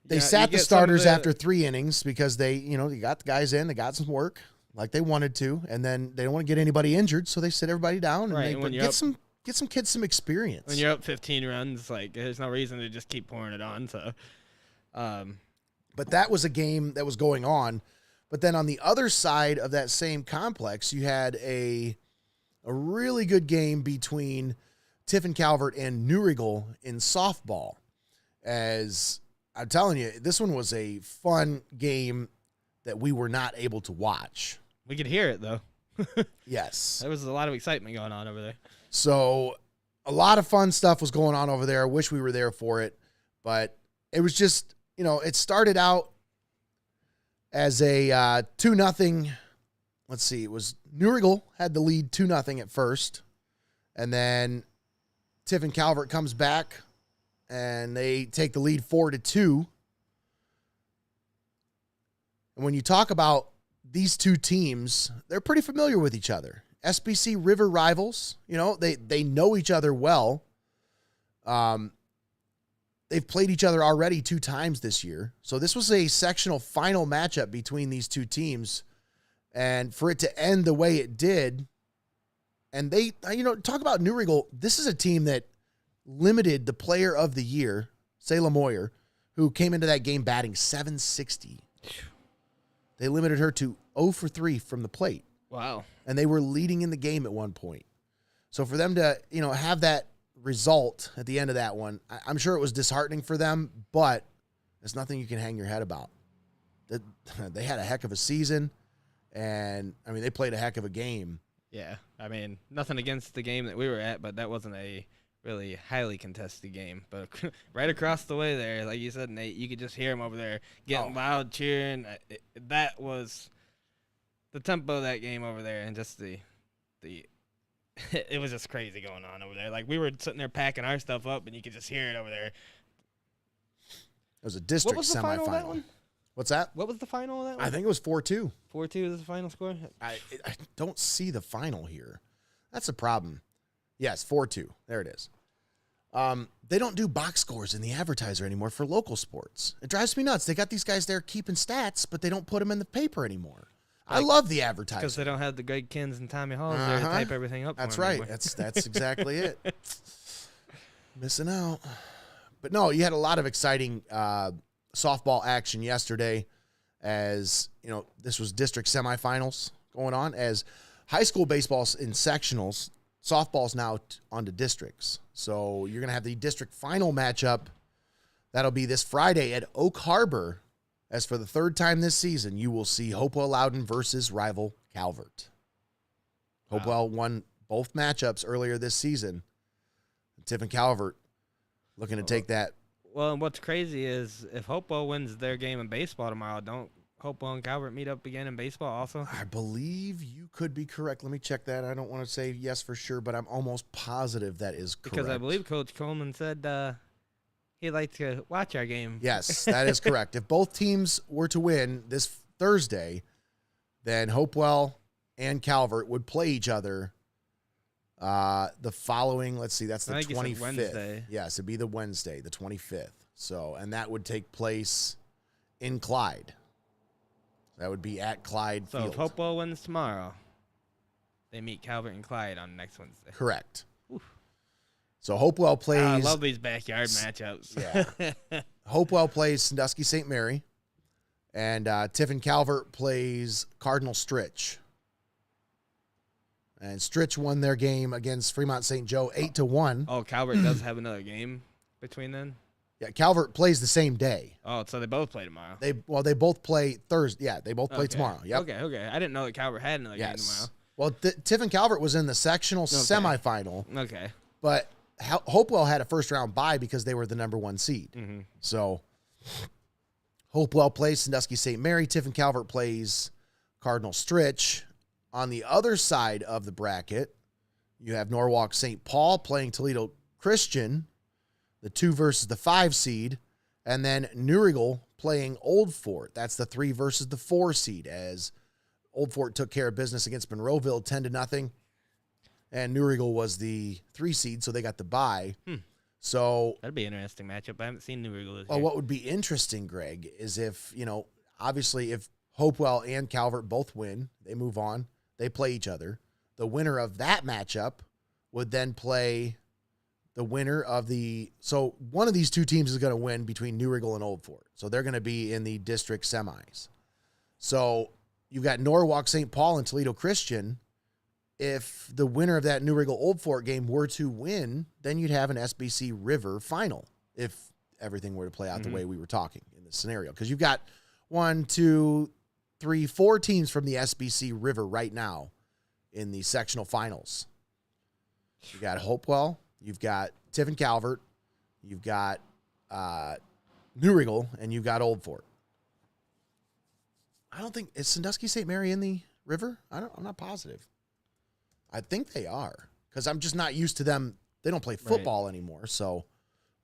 they sat the starters after 3 innings because they got the guys in, they got some work. like they wanted to, and then they don't want to get anybody injured, so they sit everybody down
Right,
and get some kids some experience.
When you're up 15 runs, like there's no reason to just keep pouring it on. So,
but that was a game that was going on. But then on the other side of that same complex, you had a really good game between Tiffin Calvert and New Riegel in softball. As I'm telling you, this one was a fun game that we were not able to watch.
We could hear it, though.
Yes.
There was a lot of excitement going on over there.
So a lot of fun stuff was going on over there. I wish we were there for it. But it was just, it started out as a 2-0. Let's see. It was New Riegel had the lead 2-0 at first. And then Tiffin Calvert comes back, and they take the lead 4-2. And when you talk about these two teams, they're pretty familiar with each other. SBC River rivals, they know each other well. They've played each other already 2 times this year. So this was a sectional final matchup between these two teams. And for it to end the way it did, and they, talk about New Riegel, this is a team that limited the player of the year, Sayla Moyer, who came into that game batting .760. They limited her to 0 for 3 from the plate.
Wow.
And they were leading in the game at one point. So for them to, have that result at the end of that one, I'm sure it was disheartening for them, but there's nothing you can hang your head about. They had a heck of a season, and, they played a heck of a game.
Yeah, nothing against the game that we were at, but that wasn't a really highly contested game. But right across the way there, like you said, Nate, you could just hear them over there getting loud, cheering. That was the tempo of that game over there, and just the it was just crazy going on over there. Like, we were sitting there packing our stuff up, and you could just hear it over there.
It was a district
What was the final of that one?
What's that?
What was the final of that one?
I think it was 4-2.
4-2 is the final score?
I don't see the final here. That's a problem. Yes, 4-2. There it is. They don't do box scores in the advertiser anymore for local sports. It drives me nuts. They got these guys there keeping stats, but they don't put them in the paper anymore. I love the advertiser.
Because they don't have the Greg Kins and Tommy Halls there to type everything up.
That's right. That's exactly it. Missing out. But no, you had a lot of exciting softball action yesterday, as this was district semifinals going on, as high school baseball's in sectionals, softball's now on to districts. So you're going to have the district final matchup. That'll be this Friday at Oak Harbor, as for the 3rd time this season, you will see Hopewell Loudon versus rival Calvert. Wow. Hopewell won both matchups earlier this season. Tiffin Calvert looking to take that.
Well, and what's crazy is if Hopewell wins their game in baseball tomorrow, don't Hopewell and Calvert meet up again in baseball also?
I believe you could be correct. Let me check that. I don't want to say yes for sure, but I'm almost positive that is correct.
Because I believe Coach Coleman said he'd like to watch our game.
Yes, that is correct. If both teams were to win this Thursday, then Hopewell and Calvert would play each other the following, let's see, that's the 25th.
Wednesday.
Yes, it'd be the Wednesday, the 25th. So, and that would take place in Clyde. That would be at Clyde Field.
So if Hopewell wins tomorrow, they meet Calvert and Clyde on next Wednesday.
Correct. Oof. So Hopewell plays.
I love these backyard matchups.
Yeah. Hopewell plays Sandusky St. Mary, and Tiffin Calvert plays Cardinal Stritch. And Stritch won their game against Fremont St. Joe 8-1.
Oh, Calvert does have another game between then?
Yeah, Calvert plays the same day.
Oh, so they both play tomorrow.
They both play Thursday. Yeah, they both play tomorrow. Yep.
Okay. I didn't know that Calvert had another game tomorrow.
Well, Tiffin Calvert was in the sectional semifinal.
Okay.
But Hopewell had a first-round bye because they were the number 1 seed.
Mm-hmm.
So Hopewell plays Sandusky St. Mary. Tiffin Calvert plays Cardinal Stritch. On the other side of the bracket, you have Norwalk St. Paul playing Toledo Christian, the 2 versus the 5 seed, and then New Riegel playing Old Fort. That's the 3 versus the 4 seed, as Old Fort took care of business against Monroeville 10-0, and New Riegel was the 3 seed, so they got the bye. So
that'd be an interesting matchup. I haven't seen New Riegel this
well,
year.
what would be interesting, Greg, is if, obviously if Hopewell and Calvert both win. They move on. They play each other. The winner of that matchup would then play the winner of the... So one of these two teams is going to win between New Riggle and Old Fort. So they're going to be in the district semis. So you've got Norwalk, St. Paul, and Toledo Christian. If the winner of that New Riggle Old Fort game were to win, then you'd have an SBC River final if everything were to play out the way we were talking in this scenario. Because you've got 1, 2, 3, 4 teams from the SBC River right now in the sectional finals. You got Hopewell, you've got Tiffin Calvert, you've got New Riggle, and you've got Old Fort. I don't think, is Sandusky St. Mary in the river? I'm not positive. I think they are, because I'm just not used to them. They don't play football anymore, so,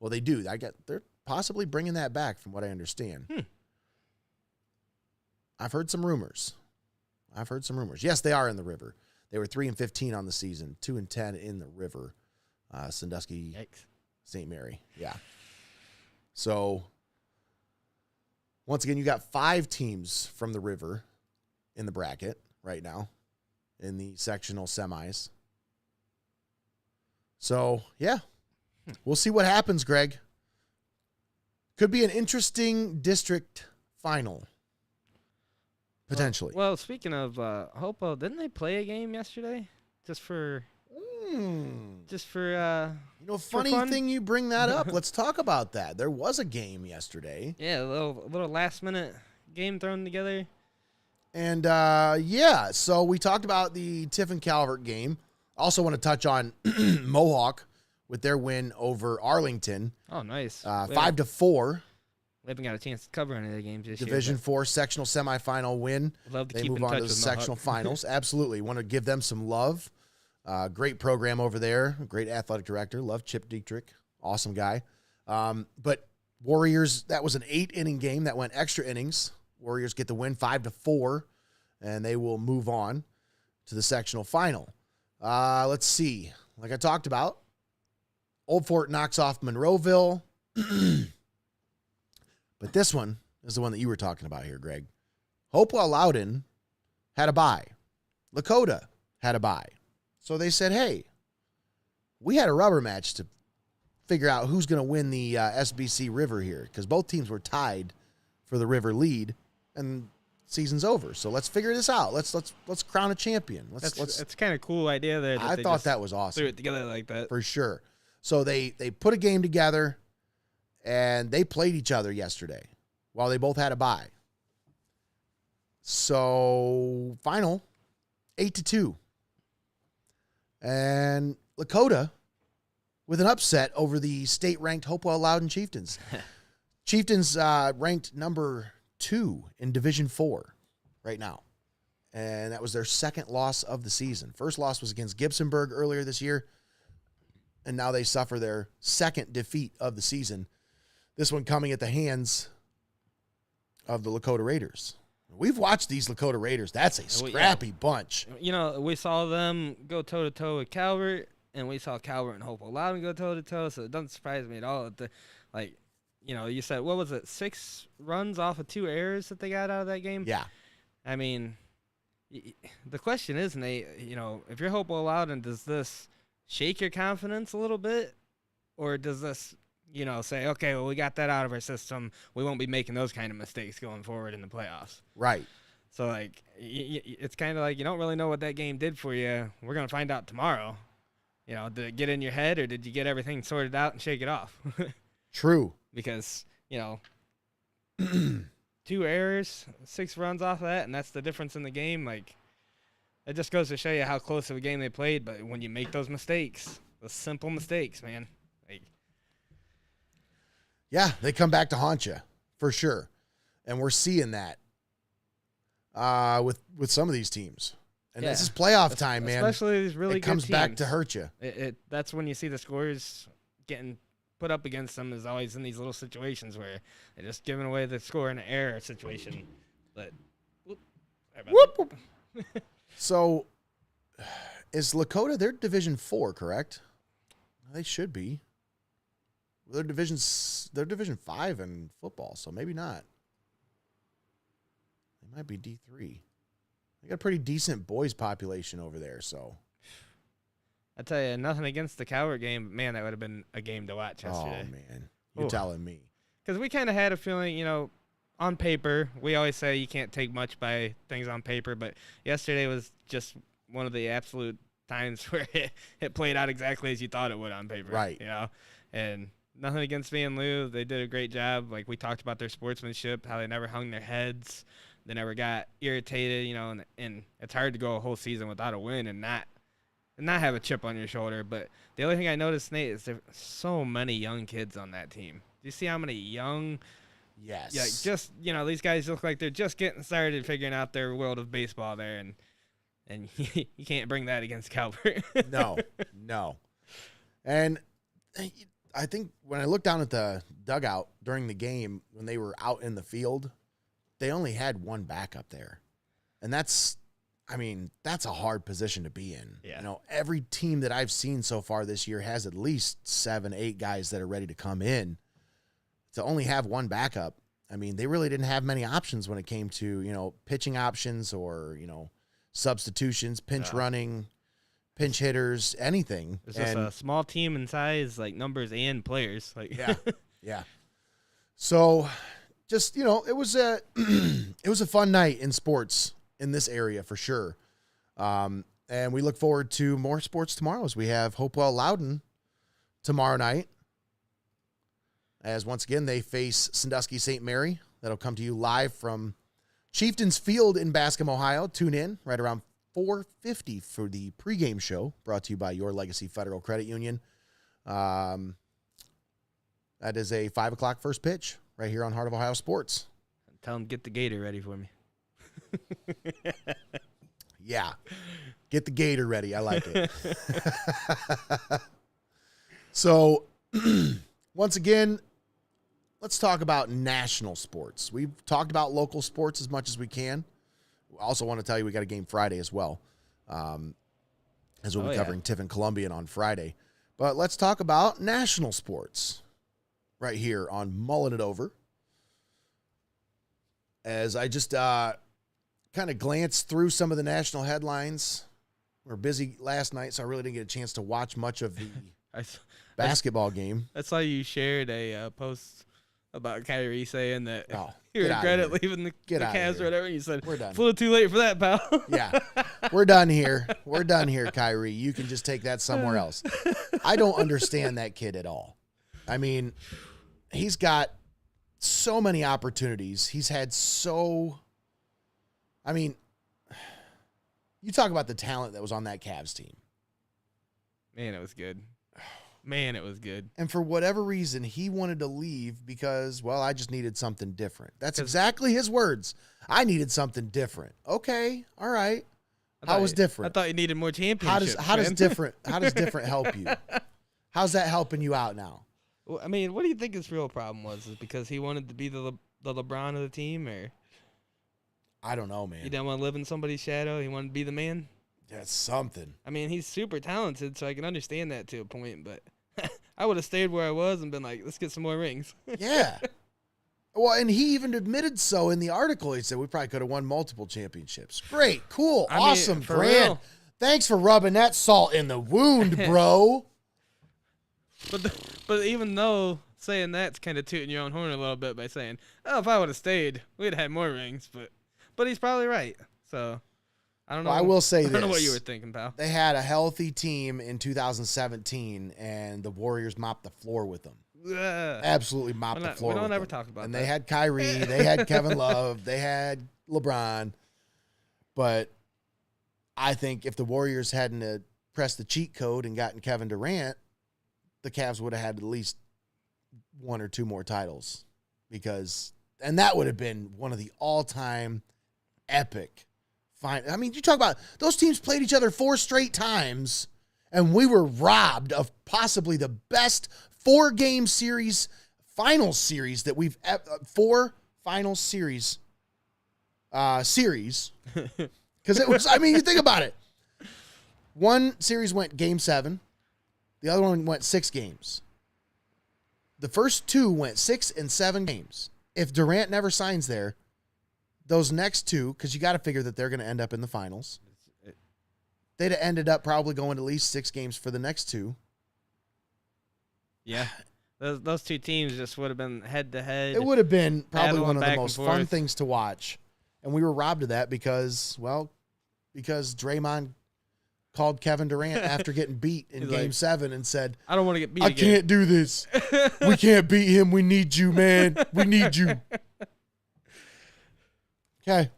well, they do. They're possibly bringing that back from what I understand. I've heard some rumors. Yes, they are in the river. They were 3-15 on the season, 2-10 in the river. Sandusky St. Mary, yeah. So, once again, you got 5 teams from the river in the bracket right now in the sectional semis. So, yeah, we'll see what happens, Greg. Could be an interesting district final, potentially.
Well, speaking of Hopewell, didn't they play a game yesterday? Just for
Funny thing you bring that up. Let's talk about that. There was a game yesterday.
Yeah, a little last minute game thrown together.
And so we talked about the Tiffin Calvert game. Also want to touch on Mohawk with their win over Arlington.
Oh, nice.
5-4.
We haven't got a chance to cover any of the games this
Division
year.
4 sectional semifinal win.
Love to
they
keep
move
in
on
touch
to the
with
sectional
Mohawk.
finals. Absolutely. Want to give them some love. Great program over there. Great athletic director. Love Chip Dietrich. Awesome guy. But Warriors, that was an 8-inning game that went extra innings. Warriors get the win 5-4, and they will move on to the sectional final. Let's see. Like I talked about, Old Fort knocks off Monroeville. But this one is the one that you were talking about here, Greg. Hopewell Loudon had a bye. Lakota had a bye. So they said, hey, we had a rubber match to figure out who's going to win the SBC River here, because both teams were tied for the River lead, and season's over. So let's figure this out. Let's crown a champion.
That's kind of cool idea there.
I thought that was awesome.
Threw it together like that
for sure. So they put a game together, and they played each other yesterday while they both had a bye. So final 8-2, and Lakota with an upset over the state-ranked Hopewell Loudon Chieftains. Chieftains ranked number 2 in Division 4 right now. And that was their second loss of the season. First loss was against Gibsonburg earlier this year. And now they suffer their second defeat of the season. This one coming at the hands of the Lakota Raiders. We've watched these Lakota Raiders. That's a scrappy bunch.
You know, we saw them go toe-to-toe with Calvert, and we saw Calvert and Hopewell Loudon go toe-to-toe, so it doesn't surprise me at all. You said, what was it, 6 runs off of 2 errors that they got out of that game?
Yeah.
I mean, the question is, Nate, if you're Hopewell Loudon, does this shake your confidence a little bit? Or does this, say, okay, well, we got that out of our system. We won't be making those kind of mistakes going forward in the playoffs.
Right.
So, it's kind of like you don't really know what that game did for you. We're going to find out tomorrow. Did it get in your head, or did you get everything sorted out and shake it off?
True.
Because, 2 errors, 6 runs off of that, and that's the difference in the game. It just goes to show you how close of a game they played. But when you make those mistakes, those simple mistakes, man.
Yeah, they come back to haunt you, for sure. And we're seeing that with some of these teams. And this is playoff time, man.
Especially these really good teams.
It comes back to hurt you.
That's when you see the scores getting put up against them, is always in these little situations where they're just giving away the score in an error situation. But
whoop. So is Lakota, they're Division 4, correct? They should be. They're Division 5 in football, so maybe not. They might be D3. They got a pretty decent boys population over there, so.
I tell you, nothing against the Coward game, but man, that would have been a game to watch yesterday.
Oh, man. You're telling me.
Because we kind of had a feeling, on paper, we always say you can't take much by things on paper, but yesterday was just one of the absolute times where it played out exactly as you thought it would on paper.
Right.
And nothing against me and Lou. They did a great job. Like, we talked about their sportsmanship, how they never hung their heads. They never got irritated, and it's hard to go a whole season without a win and not have a chip on your shoulder. But the only thing I noticed, Nate, is there are so many young kids on that team. Do you see how many young?
Yes.
Yeah, just these guys look like they're just getting started figuring out their world of baseball there, and you can't bring that against Calvert.
No. And I think when I looked down at the dugout during the game when they were out in the field, they only had one backup there, and that's a hard position to be in.
Yeah.
Every team that I've seen so far this year has at least 7-8 guys that are ready to come in. To only have one backup, they really didn't have many options when it came to, pitching options or, substitutions, pinch running, pinch hitters, anything.
It's just a small team in size, like numbers and players.
Yeah. So just, it was a fun night in sports in this area for sure. And we look forward to more sports tomorrow as we have Hopewell Loudon tomorrow night. As once again, they face Sandusky St. Mary. That'll come to you live from Chieftains Field in Bascom, Ohio. Tune in right around 4:50 for the pregame show brought to you by Your Legacy Federal Credit Union. That is a 5 o'clock first pitch right here on Heart of Ohio Sports.
Tell them get the gator ready for me.
Yeah. Get the gator ready. I like it. So, once again, let's talk about national sports. We've talked about local sports as much as we can. I also want to tell you we got a game Friday as well, as we'll be covering Tiffin Columbian on Friday. But let's talk about national sports right here on Mullin It Over. As I just kind of glanced through some of the national headlines. We were busy last night, so I really didn't get a chance to watch much of the basketball game.
I saw you shared a post about Kyrie saying that he
get
regretted leaving the Cavs or whatever. And you said,
we're done.
It's a little too late for that, pal.
Yeah, we're done here. We're done here, Kyrie. You can just take that somewhere else. I don't understand that kid at all. He's got so many opportunities. He's had you talk about the talent that was on that Cavs team.
Man, it was good. Man, it was good.
And for whatever reason, he wanted to leave because, I just needed something different. That's exactly his words. I needed something different. Okay, all right. How was different?
I thought you needed more championships.
How does different help you? How's that helping you out now?
Well, what do you think his real problem was? Is it because he wanted to be the LeBron of the team, or
I don't know, man.
He didn't want to live in somebody's shadow. He wanted to be the man.
That's something.
He's super talented, so I can understand that to a point, but I would have stayed where I was and been like, let's get some more rings.
Yeah. Well, and he even admitted so in the article. He said we probably could have won multiple championships. Great, cool, awesome, Grant. Thanks for rubbing that salt in the wound, bro.
But even though saying that's kind of tooting your own horn a little bit by saying, if I would have stayed, we'd have had more rings. But he's probably right. So I don't know.
Well, I will say this.
I don't know what you were thinking, pal.
They had a healthy team in 2017, and the Warriors mopped the floor with them. Absolutely mopped the floor with them.
We don't ever talk about that.
And they had Kyrie. They had Kevin Love. They had LeBron. But I think if the Warriors hadn't pressed the cheat code and gotten Kevin Durant, the Cavs would have had at least one or two more titles. And that would have been one of the all-time epic you talk about those teams played each other 4 straight times, and we were robbed of possibly the best 4-game final series that we've 4 final series because it was. You think about it. One series went Game 7, the other one went 6 games. The first 2 went 6 and 7 games. If Durant never signs there, those next two, because you got to figure that they're going to end up in the finals. They'd have ended up probably going at least 6 games for the next two.
Yeah. Those two teams just would have been head-to-head.
It would have been probably one of the
back
most
and
fun
forth.
things to watch. And we were robbed of that because Draymond called Kevin Durant after getting beat in
He's
Game
like,
7 and said,
I don't want to get beat
I
again.
can't do this. We can't beat him. We need you, man. We need you. Okay.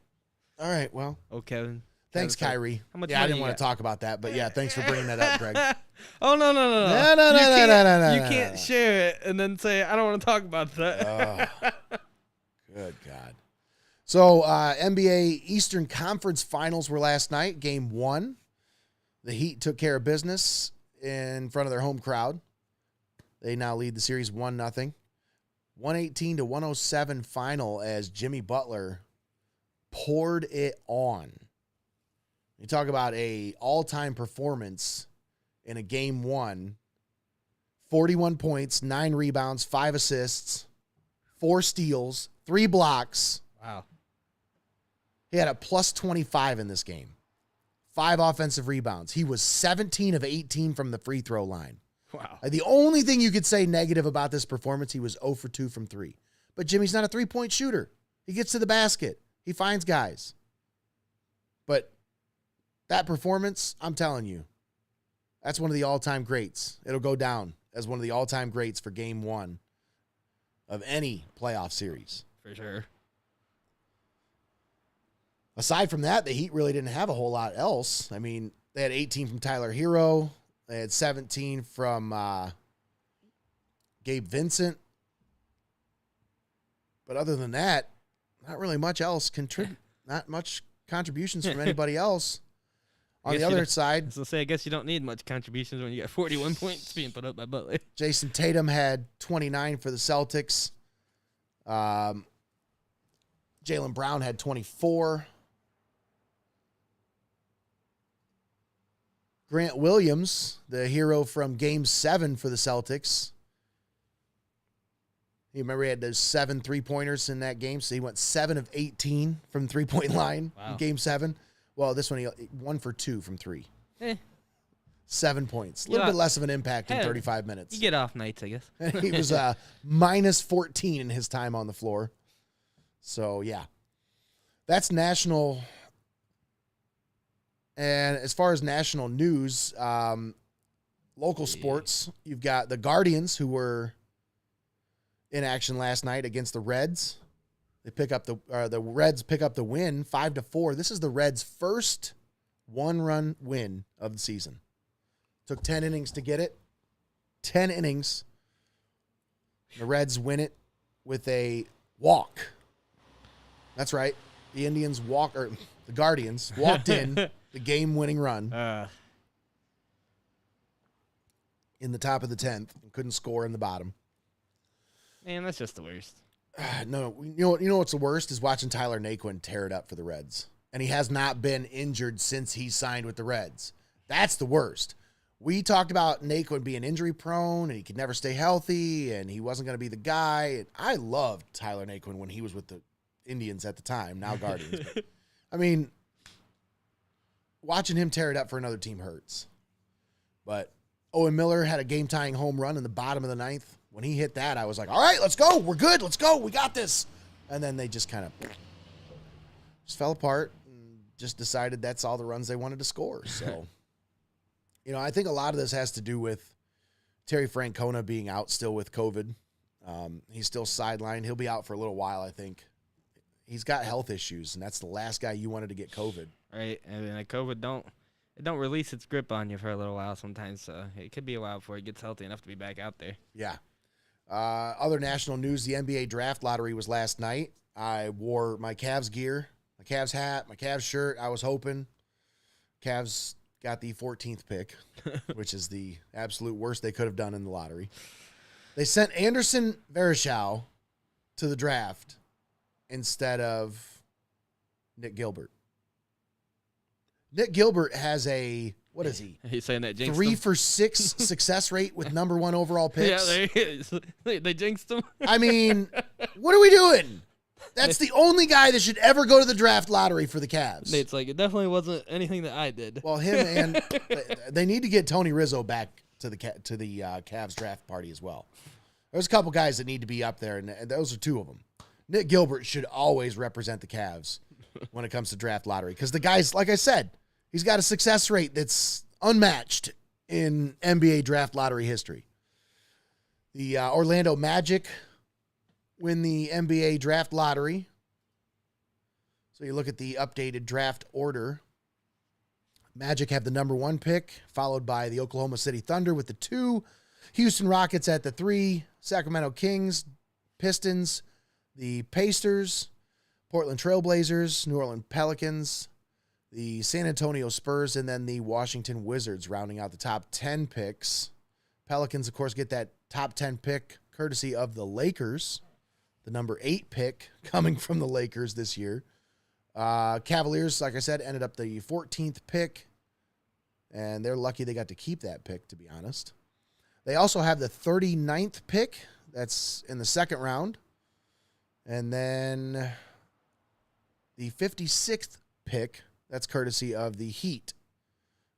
All right. Well,
Oh, Kevin.
thanks,
Kevin's like,
Kyrie.
how much
Yeah, I
money
didn't
you
want to
got?
talk about that, but yeah, thanks for bringing that up, Greg.
Oh, no.
No.
You can't share it and then say, I don't want to talk about that.
Good God. So, NBA Eastern Conference Finals were last night, Game 1. The Heat took care of business in front of their home crowd. They now lead the series 1-0. 118-107 final as Jimmy Butler poured it on. You talk about a all-time performance in a Game 1. 41 points, 9 rebounds, 5 assists, 4 steals, 3 blocks.
Wow.
He had a plus 25 in this game. 5 offensive rebounds. He was 17 of 18 from the free throw line.
Wow.
The only thing you could say negative about this performance, he was 0 for 2 from 3. But Jimmy's not a three-point shooter. He gets to the basket. He finds guys. But that performance, I'm telling you, that's one of the all-time greats. It'll go down as one of the all-time greats for Game 1 of any playoff series.
For sure.
Aside from that, the Heat really didn't have a whole lot else. I mean, they had 18 from Tyler Hero. They had 17 from Gabe Vincent. But other than that, not really much else. Not much contributions from anybody else. On the other side,
I guess you don't need much contributions when you got 41 points being put up by Butler.
Jason Tatum had 29 for the Celtics. Jaylen Brown had 24. Grant Williams, the hero from Game 7 for the Celtics. You remember he had those 7 3-pointers in that game, so he went 7 of 18 from the 3-point line in Game 7. Well, this one, he 1 for 2 from 3. 7 points. A little bit less of an impact in 35 minutes.
You get off nights, I guess.
He was minus 14 in his time on the floor. So, yeah. That's national. And as far as national news, local sports, you've got the Guardians, who were in action last night against the Reds. They pick up the Reds pick up the win 5-4. This is the Reds' first 1-run win of the season. Took 10 innings to get it. 10 innings. The Reds win it with a walk. That's right. The Guardians walked in the game-winning run in the top of the 10th and couldn't score in the bottom.
Man, that's just the worst.
No, you know what's the worst is watching Tyler Naquin tear it up for the Reds. And he has not been injured since he signed with the Reds. That's the worst. We talked about Naquin being injury prone and he could never stay healthy and he wasn't going to be the guy. I loved Tyler Naquin when he was with the Indians at the time, now Guardians. But, I mean, watching him tear it up for another team hurts. But Owen Miller had a game-tying home run in the bottom of the 9th. When he hit that, I was like, all right, let's go. We're good. Let's go. We got this. And then they just kind of just fell apart and just decided that's all the runs they wanted to score. So, I think a lot of this has to do with Terry Francona being out still with COVID. He's still sidelined. He'll be out for a little while, I think. He's got health issues, and that's the last guy you wanted to get COVID.
Right. I mean, COVID don't release its grip on you for a little while sometimes. So it could be a while before it gets healthy enough to be back out there.
Yeah. Other national news, the NBA draft lottery was last night. I wore my Cavs gear, my Cavs hat, my Cavs shirt. I was hoping. Cavs got the 14th pick, which is the absolute worst they could have done in the lottery. They sent Anderson Varejao to the draft instead of Nick Gilbert. Nick Gilbert has a, what is he?
He's saying that jinxed
3
him.
for 6 success rate with number 1 overall picks.
Yeah, they jinxed him.
I mean, what are we doing? That's the only guy that should ever go to the draft lottery for the Cavs.
Nate's like, it definitely wasn't anything that I did.
Well, him and they need to get Tony Rizzo back to the Cavs draft party as well. There's a couple guys that need to be up there, and those are two of them. Nick Gilbert should always represent the Cavs when it comes to draft lottery because the guy's, like I said, he's got a success rate that's unmatched in NBA draft lottery history. The Orlando Magic win the NBA draft lottery. So you look at the updated draft order. Magic have the number 1 pick, followed by the Oklahoma City Thunder with the 2, Houston Rockets at the 3, Sacramento Kings, Pistons, the Pacers, Portland Trailblazers, New Orleans Pelicans, the San Antonio Spurs, and then the Washington Wizards rounding out the top 10 picks. Pelicans, of course, get that top 10 pick courtesy of the Lakers, the number 8 pick coming from the Lakers this year. Cavaliers, like I said, ended up the 14th pick, and they're lucky they got to keep that pick, to be honest. They also have the 39th pick. That's in the second round. And then the 56th pick, that's courtesy of the Heat.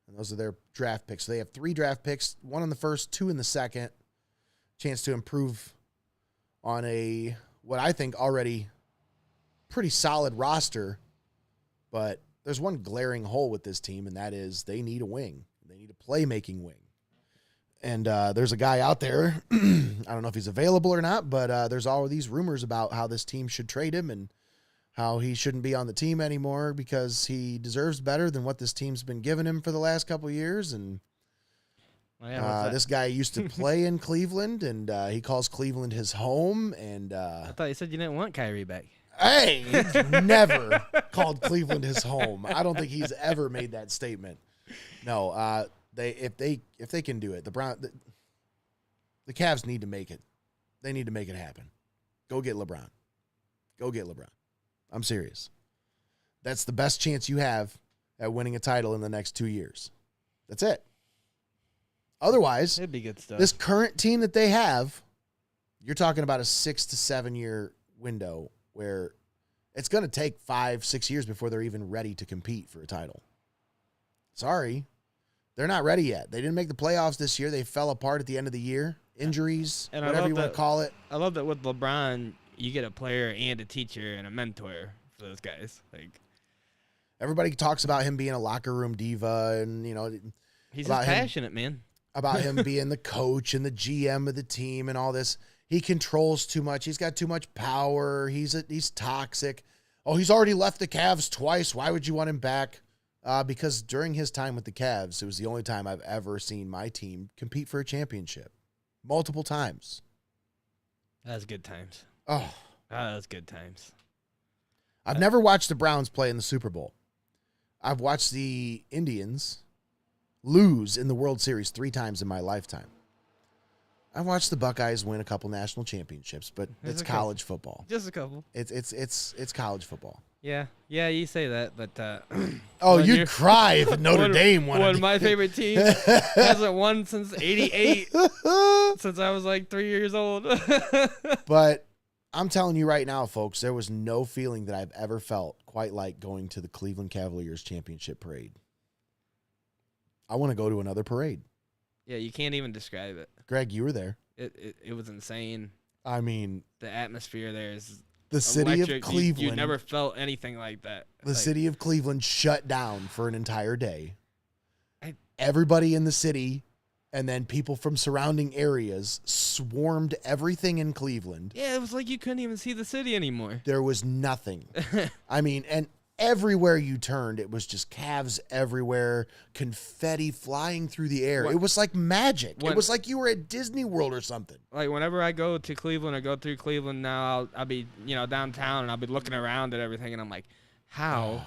And those are their draft picks. So they have 3 draft picks, 1 in the first, 2 in the second. Chance to improve on a, what I think already pretty solid roster. But there's one glaring hole with this team, and that is they need a wing. They need a playmaking wing. And there's a guy out there, I don't know if he's available or not, but there's all of these rumors about how this team should trade him and how he shouldn't be on the team anymore because he deserves better than what this team's been giving him for the last couple of years. And this guy used to play in Cleveland, and he calls Cleveland his home. And
I thought you said you didn't want Kyrie back.
Hey, he's never called Cleveland his home. I don't think he's ever made that statement. No, if they can do it, the Cavs need to make it. They need to make it happen. Go get LeBron. Go get LeBron. I'm serious. That's the best chance you have at winning a title in the next 2 years. That's it. Otherwise,
it'd be good stuff.
This current team that they have, you're talking about a 6 to 7 year window where it's going to take 5-6 years before they're even ready to compete for a title. Sorry. They're not ready yet. They didn't make the playoffs this year. They fell apart at the end of the year. Injuries, and whatever you want to call it.
I love that with LeBron, you get a player and a teacher and a mentor for those guys. Like,
everybody talks about him being a locker room diva, and
he's just passionate, man.
About him being the coach and the GM of the team and all this. He controls too much. He's got too much power. He's toxic. Oh, he's already left the Cavs twice. Why would you want him back? Because during his time with the Cavs, it was the only time I've ever seen my team compete for a championship. Multiple times.
That was good times.
Oh.
That was good times.
I've never watched the Browns play in the Super Bowl. I've watched the Indians lose in the World Series 3 times in my lifetime. I've watched the Buckeyes win a couple national championships, but it's college football.
Just a couple.
It's college football.
Yeah, you say that, but
oh, you'd cry if Notre Dame won.
One of my favorite teams hasn't won since '88, since I was like 3 years old.
But I'm telling you right now, folks, there was no feeling that I've ever felt quite like going to the Cleveland Cavaliers championship parade. I want to go to another parade.
Yeah, you can't even describe it.
Greg, you were there.
It was insane.
I mean,
the atmosphere there is
the city
electric.
of Cleveland.
You never felt anything like that.
The city of Cleveland shut down for an entire day. Everybody in the city and then people from surrounding areas swarmed everything in Cleveland.
Yeah, it was like you couldn't even see the city anymore.
There was nothing. I mean, and everywhere you turned, it was just Cavs everywhere, confetti flying through the air. It was like magic. It was like you were at Disney World or something.
Like whenever I go to Cleveland or go through Cleveland now, I'll be downtown and I'll be looking around at everything and I'm like, how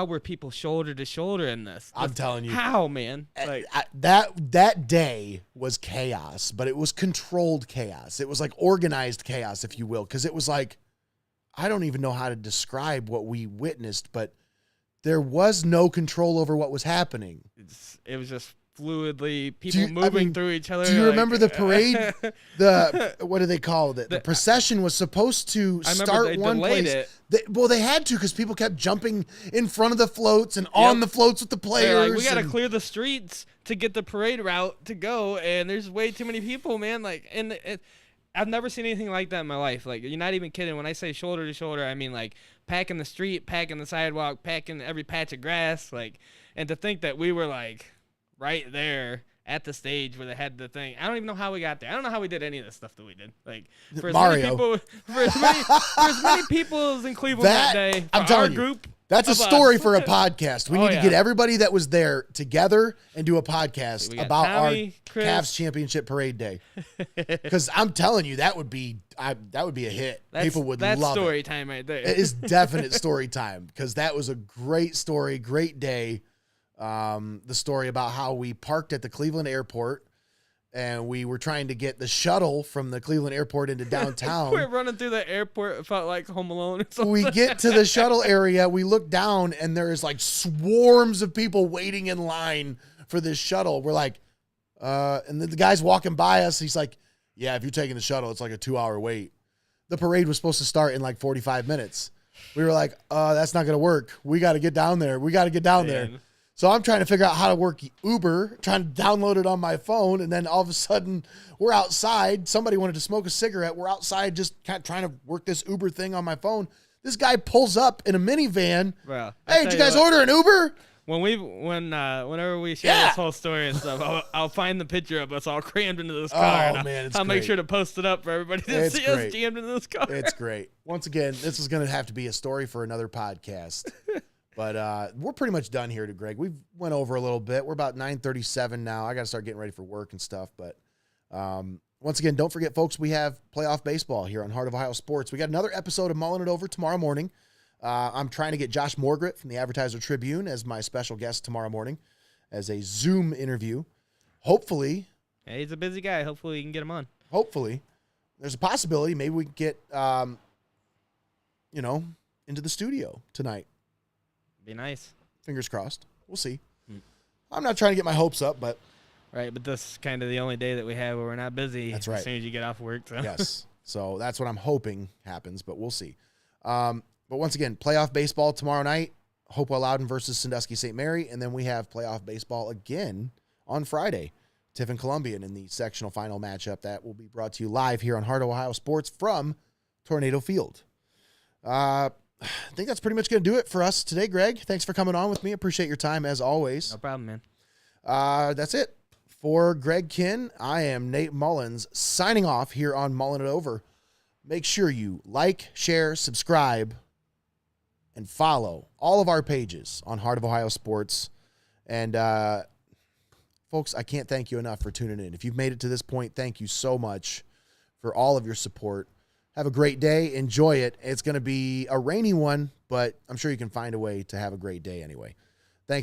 were people shoulder to shoulder in this?
I'm telling you.
How, man? Like,
that day was chaos, but it was controlled chaos. It was like organized chaos, if you will, because it was like, I don't even know how to describe what we witnessed, but there was no control over what was happening.
It was just fluidly, people moving through each other.
Do you remember the parade? What do they call it? The procession was supposed to start one place. They had to because people kept jumping in front of the floats and on the floats with the players.
We got to clear the streets to get the parade route to go, and there's way too many people, man. I've never seen anything like that in my life. Like, you're not even kidding. When I say shoulder to shoulder, I mean, like, packing the street, packing the sidewalk, packing every patch of grass. Like, and to think that we were, like, right there at the stage where they had the thing. I don't even know how we got there. I don't know how we did any of the stuff that we did. Like, for as many people as in Cleveland that day, for
I'm telling
our group.
That's a story for a podcast. We need to get everybody that was there together and do a podcast about Tommy, our Cavs championship parade day. Because I'm telling you, that would be a hit. People would love it. That's
story time right there.
It is definite story time because that was a great story, great day. The story about how we parked at the Cleveland airport and we were trying to get the shuttle from the Cleveland airport into downtown.
We were running through the airport. It felt like Home Alone or something.
We get to the shuttle area. We look down, and there's like swarms of people waiting in line for this shuttle. We're like, and then the guy's walking by us. He's like, yeah, if you're taking the shuttle, it's like a 2-hour wait. The parade was supposed to start in like 45 minutes. We were like, that's not going to work. We got to get down there. There. So I'm trying to figure out how to work Uber, trying to download it on my phone, and then all of a sudden we're outside. Somebody wanted to smoke a cigarette. We're outside just kind of trying to work this Uber thing on my phone. This guy pulls up in a minivan.
Well,
hey, did you guys order an Uber?
Whenever we share this whole story and stuff, I'll find the picture of us all crammed into this car. I'll make sure to post it up for everybody to see us jammed into this car.
It's great. Once again, this is going to have to be a story for another podcast. But we're pretty much done here, Greg. We've went over a little bit. We're about 9:37 now. I got to start getting ready for work and stuff. But once again, don't forget, folks, we have playoff baseball here on Heart of Ohio Sports. We got another episode of Mullin It Over tomorrow morning. I'm trying to get Josh Morgret from the Advertiser Tribune as my special guest tomorrow morning as a Zoom interview. Hopefully.
Yeah, he's a busy guy. Hopefully we can get him on.
Hopefully. There's a possibility maybe we can get, into the studio tonight.
Be nice.
Fingers crossed. We'll see. I'm not trying to get my hopes up, but.
Right, but this is kind of the only day that we have where we're not busy.
That's right.
As soon as you get off work. So.
Yes. So that's what I'm hoping happens, but we'll see. But once again, playoff baseball tomorrow night. Hopewell Loudon versus Sandusky St. Mary. And then we have playoff baseball again on Friday. Tiffin Columbian in the sectional final matchup. That will be brought to you live here on Heart of Ohio Sports from Tornado Field. I think that's pretty much going to do it for us today, Greg. Thanks for coming on with me. Appreciate your time as always.
No problem, man.
That's it. For Greg Kinn, I am Nate Mullins signing off here on Mullin It Over. Make sure you like, share, subscribe, and follow all of our pages on Heart of Ohio Sports. And, folks, I can't thank you enough for tuning in. If you've made it to this point, thank you so much for all of your support. Have a great day. Enjoy it. It's going to be a rainy one, but I'm sure you can find a way to have a great day anyway. Thanks again.